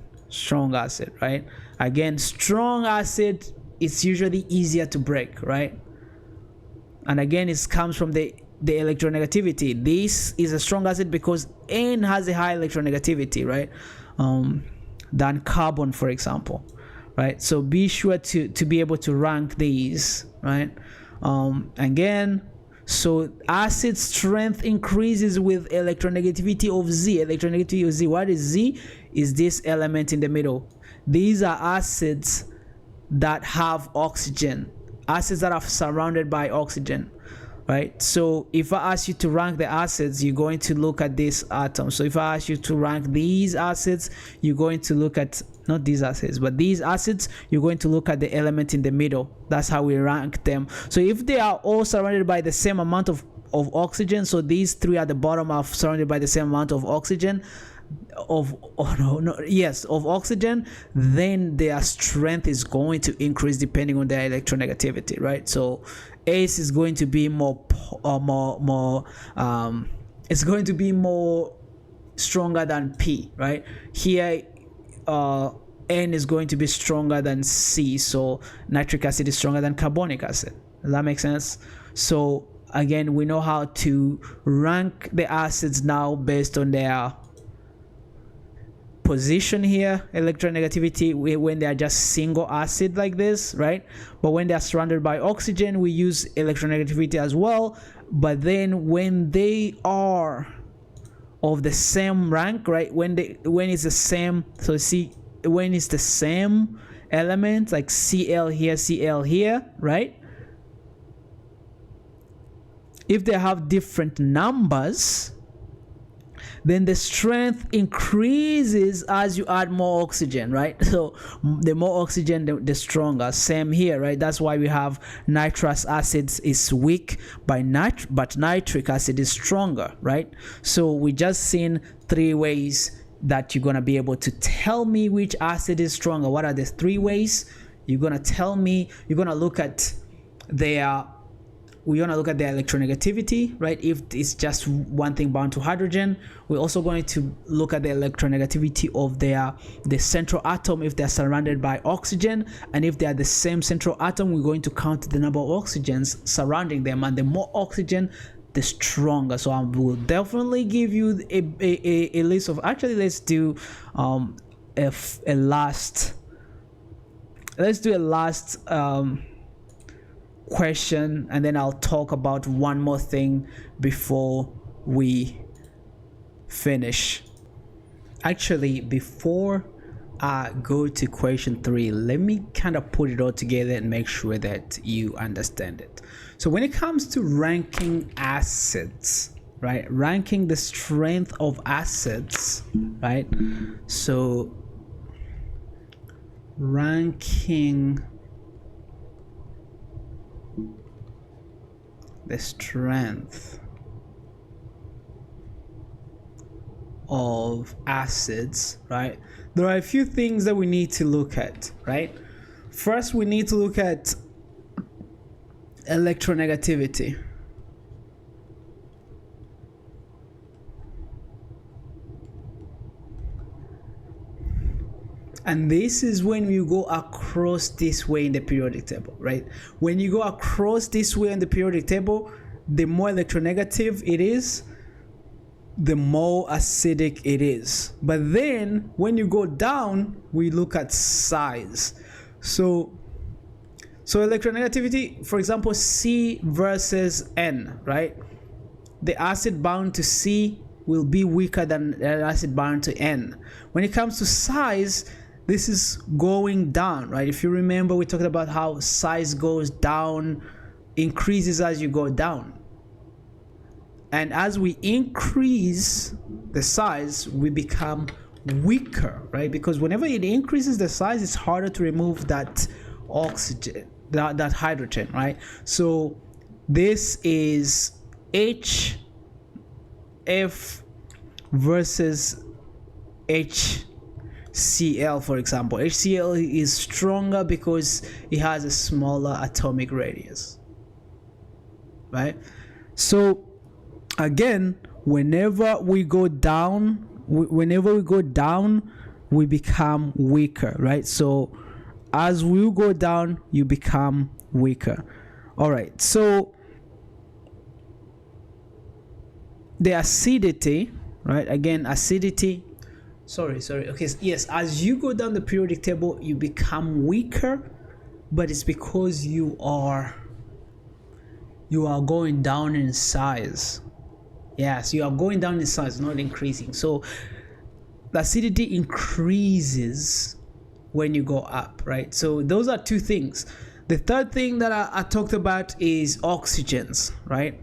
right? Again, strong acid, it's usually easier to break, right? And again, it comes from the electronegativity. This is a strong acid because N has a high electronegativity, right? Than carbon, for example, right? So be sure to be able to rank these, right? Again, so acid strength increases with electronegativity of Z. Electronegativity of Z. What is Z? Is this element in the middle. These are acids that have oxygen. Acids that are surrounded by oxygen, right? So if I ask you to rank the acids, you're going to look at this atom. So if I ask you to rank these acids, you're going to look at, not these acids, but these acids, you're going to look at the element in the middle. That's how we rank them. So if they are all surrounded by the same amount of oxygen, so these three at the bottom are surrounded by the same amount of oxygen, of oxygen, then their strength is going to increase depending on their electronegativity, right? So ACE is going to be it's going to be more stronger than P, right? Here N is going to be stronger than C, so nitric acid is stronger than carbonic acid. Does that make sense? So again, we know how to rank the acids now based on their position here, electronegativity, when they are just single acid like this, right? But when they are surrounded by oxygen, we use electronegativity as well. But then when they are of the same rank, right, when it's the same, so see, when it's the same element, like Cl here, right? If they have different numbers, then the strength increases as you add more oxygen, right? So the more oxygen, the stronger. Same here, right? That's why we have nitrous acid is weak, but nitric acid is stronger, right? So we just seen three ways that you're gonna be able to tell me which acid is stronger. What are the three ways? You're gonna tell me. You're gonna look at their electronegativity, right? If it's just one thing bound to hydrogen, we're also going to look at the electronegativity of the central atom if they're surrounded by oxygen, and if they are the same central atom, we're going to count the number of oxygens surrounding them, and the more oxygen, the stronger. So I will definitely give you a list of, actually let's do a last let's do a last question, and then I'll talk about one more thing before we finish. Actually, before I go to question 3, let me kind of put it all together and make sure that you understand it. So when it comes to ranking assets, right, ranking the strength of assets, right, so ranking the strength of assets, right, there are a few things that we need to look at, right? First, we need to look at electronegativity. And this is when you go across this way in the periodic table, right? When you go across this way in the periodic table, the more electronegative it is, the more acidic it is. But then when you go down, we look at size. So electronegativity, for example, C versus N, right? The acid bound to C will be weaker than the acid bound to N. When it comes to size, this is going down, right? If you remember, we talked about how size goes down, increases as you go down. And as we increase the size, we become weaker, right? Because whenever it increases the size, it's harder to remove that oxygen, that hydrogen, right? So this is HF versus HCl, for example. HCl is stronger because it has a smaller atomic radius, right? So again, whenever we go down, we become weaker, right? So as we go down, you become weaker. All right, so the acidity, right? Again, acidity, okay, yes, as you go down the periodic table, you become weaker, but it's because you are going down in size. Yes, you are going down in size, not increasing. So the acidity increases when you go up, right? So those are two things. The third thing that I talked about is oxygens, right?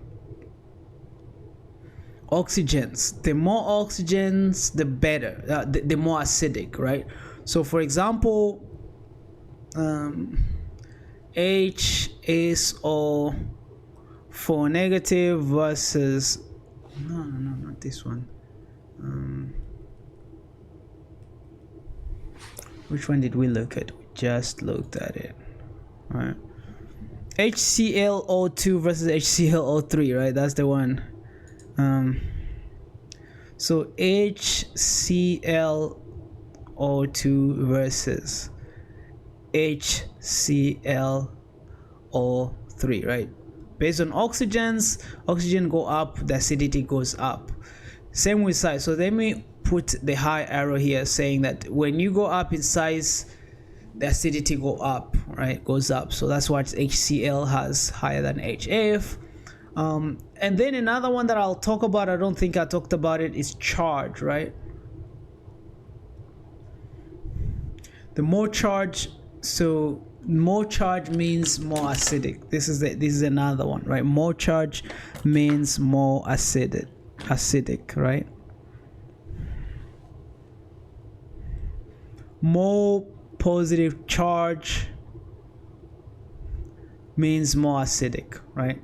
Oxygens. The more oxygens, the better. The more acidic, right? So for example, HSO4 negative versus no, not this one. Which one did we look at? We just looked at it. All right. HClO2 versus HClO3, right? That's the one. So HClO2 versus HClO3, right? Based on oxygens, oxygen go up, the acidity goes up. Same with size. So let me put the high arrow here saying that when you go up in size, the acidity go up, right? Goes up. So that's why HCl has higher than HF. And then another one that I'll talk about, I don't think I talked about it, is charge, right? The more charge, so more charge means more acidic. This is another one, right? More charge means more acidic, right? More positive charge means more acidic, right?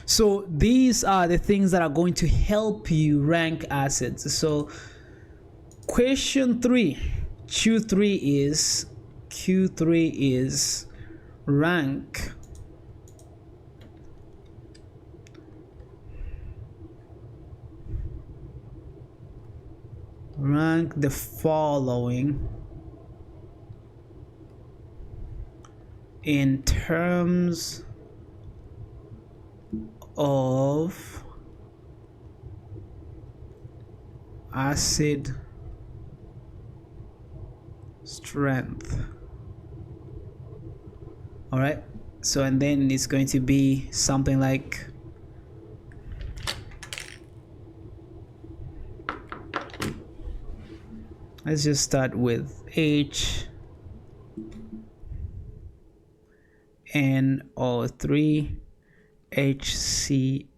So these are the things that are going to help you rank acids. So question 3, Q3 is rank the following in terms of acid strength. All right, so and then it's going to be something like let's just start with HNO3 HClO2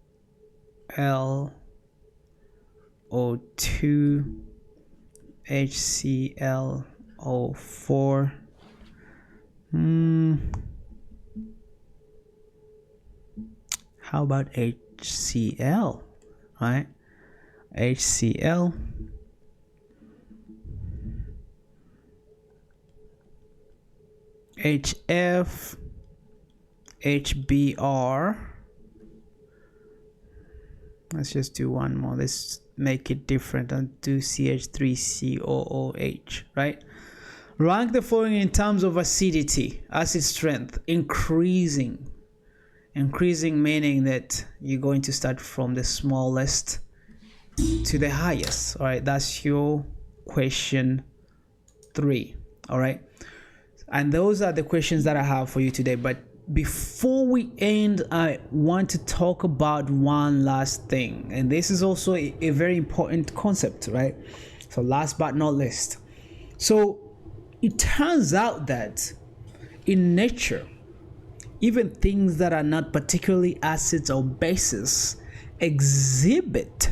HClO4. How about HCl, right? HCl, HF, HBr. Let's just do one more. Let's make it different and do CH3COOH, right? Rank the following in terms of acidity, acid strength, increasing meaning that you're going to start from the smallest to the highest. All right, that's your question 3. All right, and those are the questions that I have for you today. But before we end, I want to talk about one last thing, and this is also a very important concept, right? So last but not least, so it turns out that in nature, even things that are not particularly acids or bases exhibit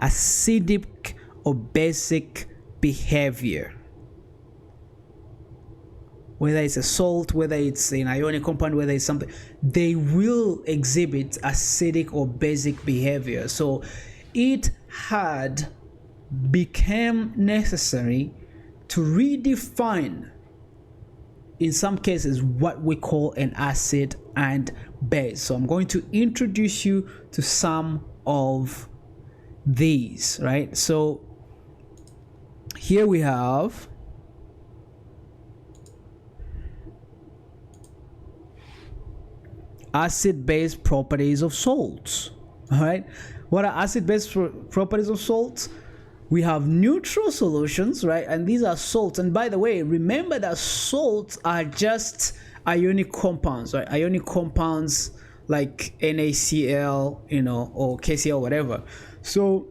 acidic or basic behavior. Whether it's a salt, whether it's an ionic compound, whether it's something, they will exhibit acidic or basic behavior. So it had become necessary to redefine, in some cases, what we call an acid and base. So I'm going to introduce you to some of these, right? So here we have acid-base properties of salts. All right, what are acid-base properties of salts? We have neutral solutions, right? And these are salts. And by the way, remember that salts are just ionic compounds, right? Ionic compounds like NaCl, or KCl, whatever. So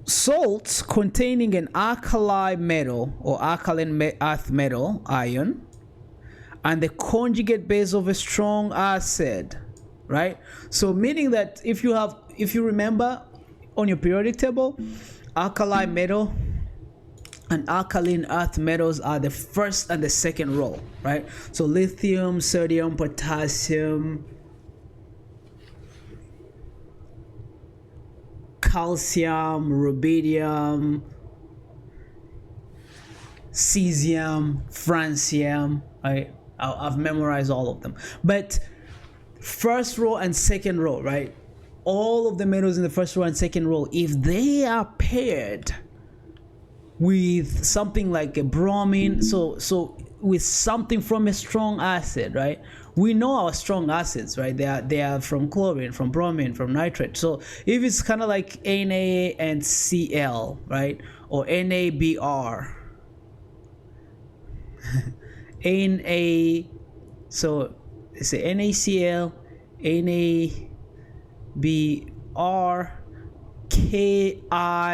salts containing an alkali metal or alkaline earth metal ion and the conjugate base of a strong acid, right? So meaning that if you remember on your periodic table, alkali metal and alkaline earth metals are the first and the second row, right? So lithium, sodium, potassium, calcium, rubidium, cesium, francium, right? I've memorized all of them. But first row and second row, right? All of the metals in the first row and second row, if they are paired with something like a bromine, so with something from a strong acid, right? We know our strong acids, right? They are from chlorine, from bromine, from nitrate. So if it's kind of like Na and Cl, right? Or NaBr, Na, so it's a NaCl, NaBr, Ki,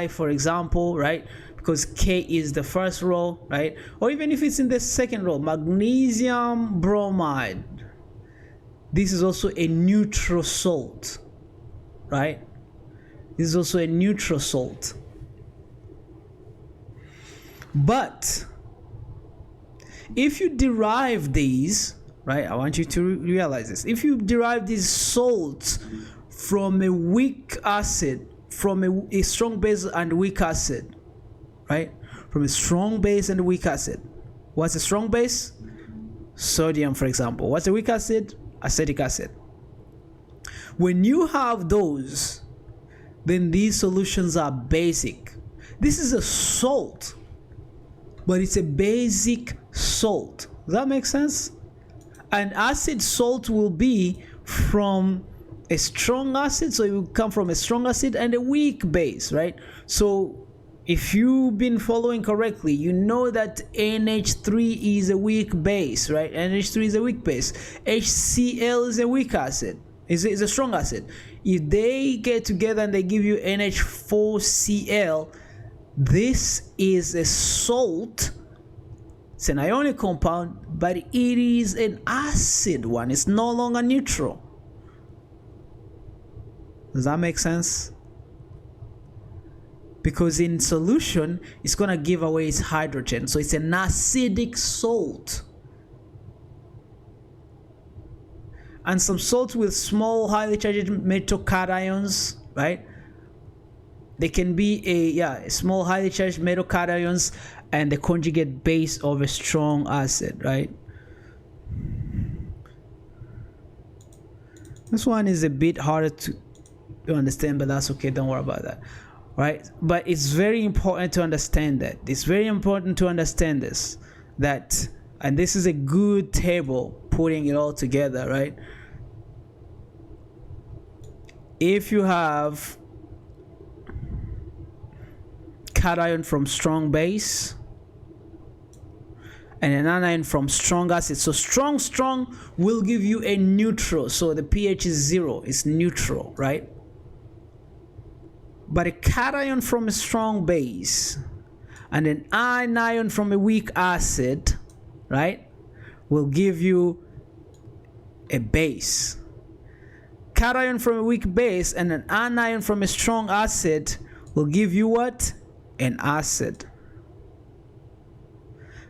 for example, right? Because K is the first row, right? Or even if it's in the second row, magnesium bromide. This is also a neutral salt, right? This is also a neutral salt. But if you derive these, right, I want you to realize this. If you derive these salts from a weak acid, from a strong base and weak acid, right? From a strong base and a weak acid. What's a strong base? Sodium, for example. What's a weak acid? Acetic acid. When you have those, then these solutions are basic. This is a salt, but it's a basic salt. Does that make sense? An acid salt will be from a strong acid, so it will come from a strong acid and a weak base, right? So if you've been following correctly, you know that NH3 is a weak base, right? NH3 is a weak base. HCl is a weak acid. Is a strong acid. If they get together and they give you NH4Cl, this is a salt. It's an ionic compound, but it is an acid one. It's no longer neutral. Does that make sense? Because in solution, it's gonna give away its hydrogen. So it's an acidic salt. And some salts with small highly charged metal cations, right? They can be a small highly charged metal cations and the conjugate base of a strong acid, right? This one is a bit harder to understand, but that's okay. Don't worry about that, right? But it's very important to understand that. It's very important to understand this, that, and this is a good table putting it all together, right? If you have cation from strong base and an anion from strong acid, so strong will give you a neutral, so the pH is 0, it's neutral, right? But a cation from a strong base and an anion from a weak acid, right, will give you a base. Cation from a weak base and an anion from a strong acid will give you what? An acid.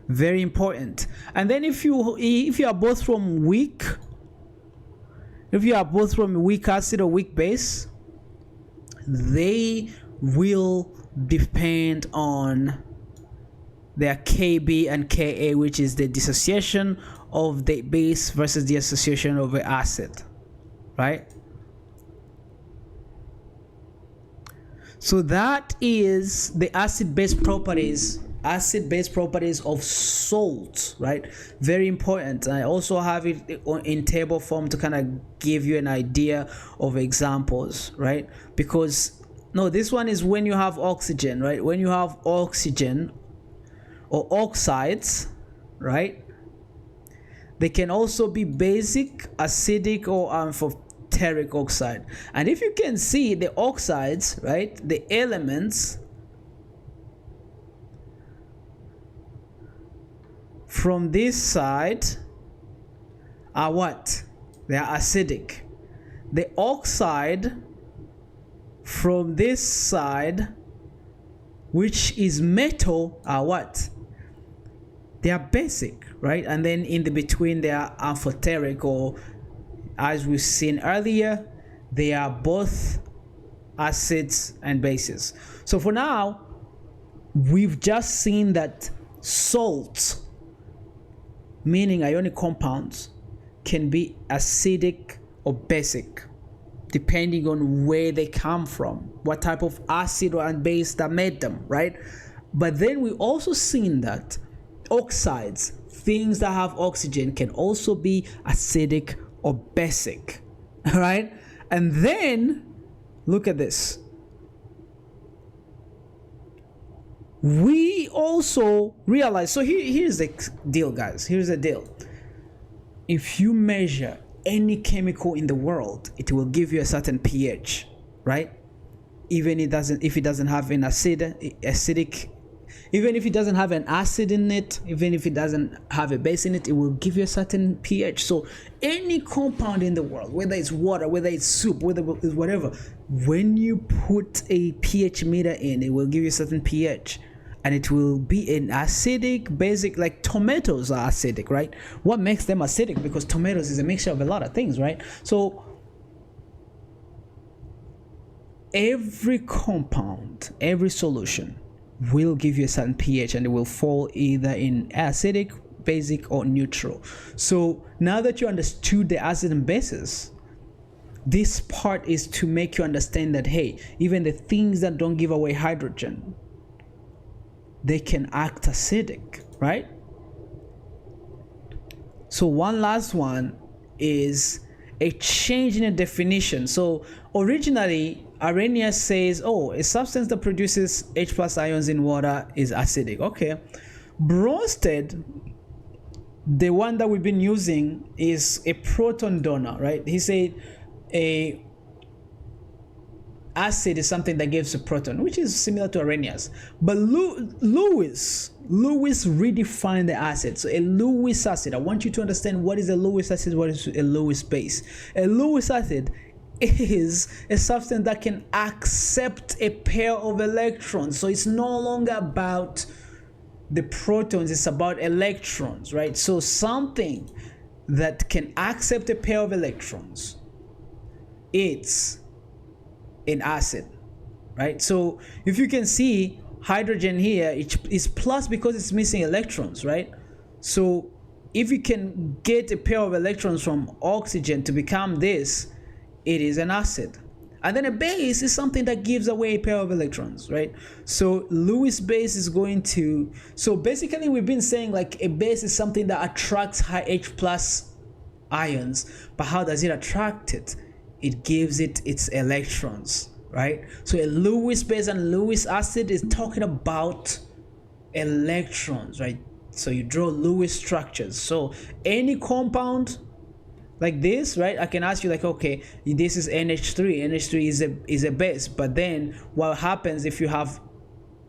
Very important. And then if you are both from weak, if you are both from a weak acid or weak base, they will depend on their Kb and Ka, which is the dissociation of the base versus the association of the acid, right? So that is the acid-base properties of salt, right? Very important. I also have it in table form to kind of give you an idea of examples, right? Because no, this one is when you have oxygen, right? When you have oxygen or oxides, right? They can also be basic, acidic, or amphoteric oxide. And if you can see the oxides, right, the elements from this side are what? They are acidic. The oxide from this side, which is metal, are what? They are basic, right? And then in the between they are amphoteric, or as we've seen earlier, they are both acids and bases. So for now, we've just seen that salts, meaning ionic compounds, can be acidic or basic depending on where they come from, what type of acid or base that made them, right? But then we also seen that oxides, things that have oxygen, can also be acidic or basic, right? And then look at this. We also realize, so here's the deal, guys. Here's the deal. If you measure any chemical in the world, it will give you a certain pH, right? Even if it doesn't have an acidic, even if it doesn't have an acid in it, even if it doesn't have a base in it, it will give you a certain pH. So any compound in the world, whether it's water, whether it's soup, whether it's whatever, when you put a pH meter in, it will give you a certain pH. And it will be an acidic, basic, like tomatoes are acidic, right? What makes them acidic? Because tomatoes is a mixture of a lot of things, right? So every compound, every solution will give you a certain pH, and it will fall either in acidic, basic, or neutral. So now that you understood the acid and bases, this part is to make you understand that, hey, even the things that don't give away hydrogen, they can act acidic, right? So one last one is a change in a definition. So originally, Arrhenius says, oh, a substance that produces H plus ions in water is acidic. Okay. Bronsted, the one that we've been using, is a proton donor, right? He said a acid is something that gives a proton, which is similar to Arrhenius. But Lewis redefined the acid. So a Lewis acid, I want you to understand what is a Lewis acid, what is a Lewis base. A Lewis acid is a substance that can accept a pair of electrons. So it's no longer about the protons, it's about electrons, right? So something that can accept a pair of electrons, it's an acid, right? So if you can see hydrogen here, it's plus because it's missing electrons, right? So if you can get a pair of electrons from oxygen to become this, it is an acid. And then a base is something that gives away a pair of electrons, right? So Lewis base is going to, so basically we've been saying like a base is something that attracts high H plus ions, but how does it attract it? It gives it its electrons, right? So a Lewis base and Lewis acid is talking about electrons, right? So you draw Lewis structures. So any compound like this, right? I can ask you like, okay, this is NH3. NH3 is a base, but then what happens if you have,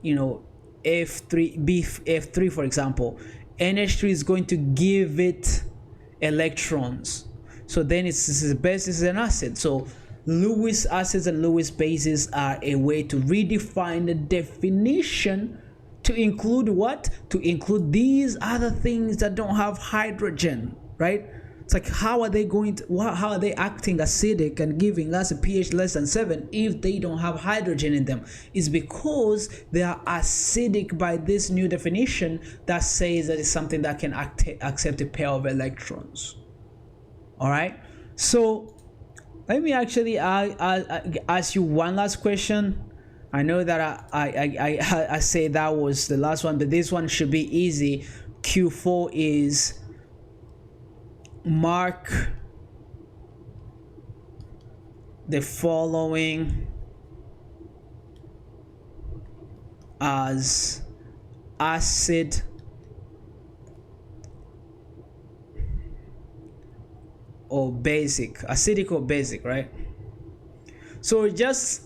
you know, F3 for example? NH3 is going to give it electrons. So then this is a base, this is an acid. So Lewis acids and Lewis bases are a way to redefine the definition to include what? To include these other things that don't have hydrogen, right? It's like, how are they acting acidic and giving us a pH less than 7 if they don't have hydrogen in them? It's because they are acidic by this new definition that says that it's something that can accept a pair of electrons. All right, so let me actually ask you one last question. I know that I say that was the last one, but this one should be easy. Q4 is mark the following as acid or basic, acidic or basic, right? So just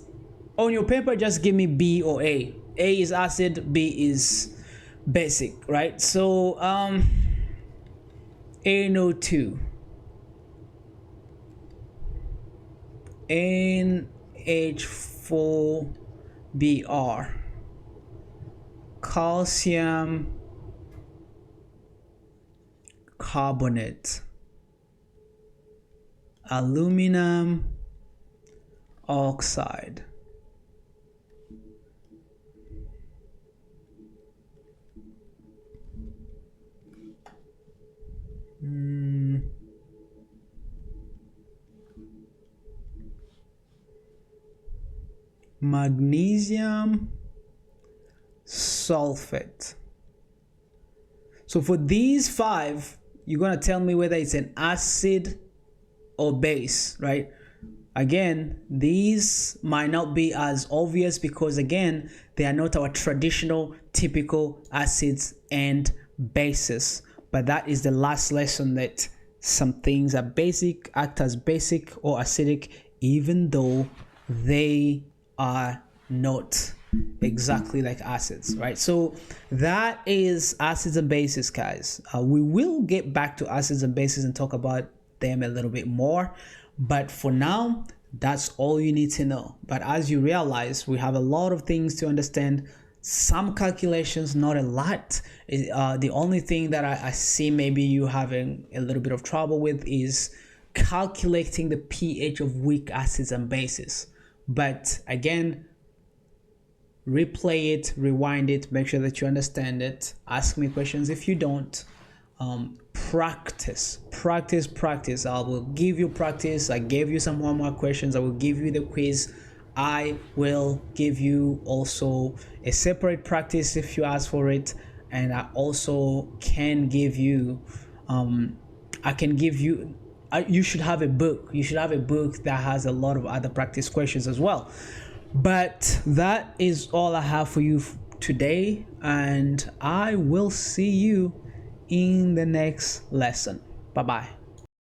on your paper, just give me B or A. A is acid, B is basic, right? So NO2, NH4Br, calcium carbonate, aluminum oxide, magnesium sulfate. So for these 5, you're gonna tell me whether it's an acid or base, right? Again, these might not be as obvious because again, they are not our traditional typical acids and bases. But that is the last lesson, that some things are basic, act as basic or acidic, even though they are not exactly like acids, right? So that is acids and bases, guys. We will get back to acids and bases and talk about them a little bit more, but for now, that's all you need to know. But as you realize, we have a lot of things to understand, some calculations, not a lot. The only thing that I see maybe you having a little bit of trouble with is calculating the pH of weak acids and bases. But again, replay it, rewind it, make sure that you understand it. Ask me questions if you don't. Practice. I will give you practice. I gave you some homework questions. I will give you the quiz. I will give you also a separate practice if you ask for it, and I also can give you you should have a book. You should have a book that has a lot of other practice questions as well. But that is all I have for you today, and I will see you in the next lesson. Bye bye.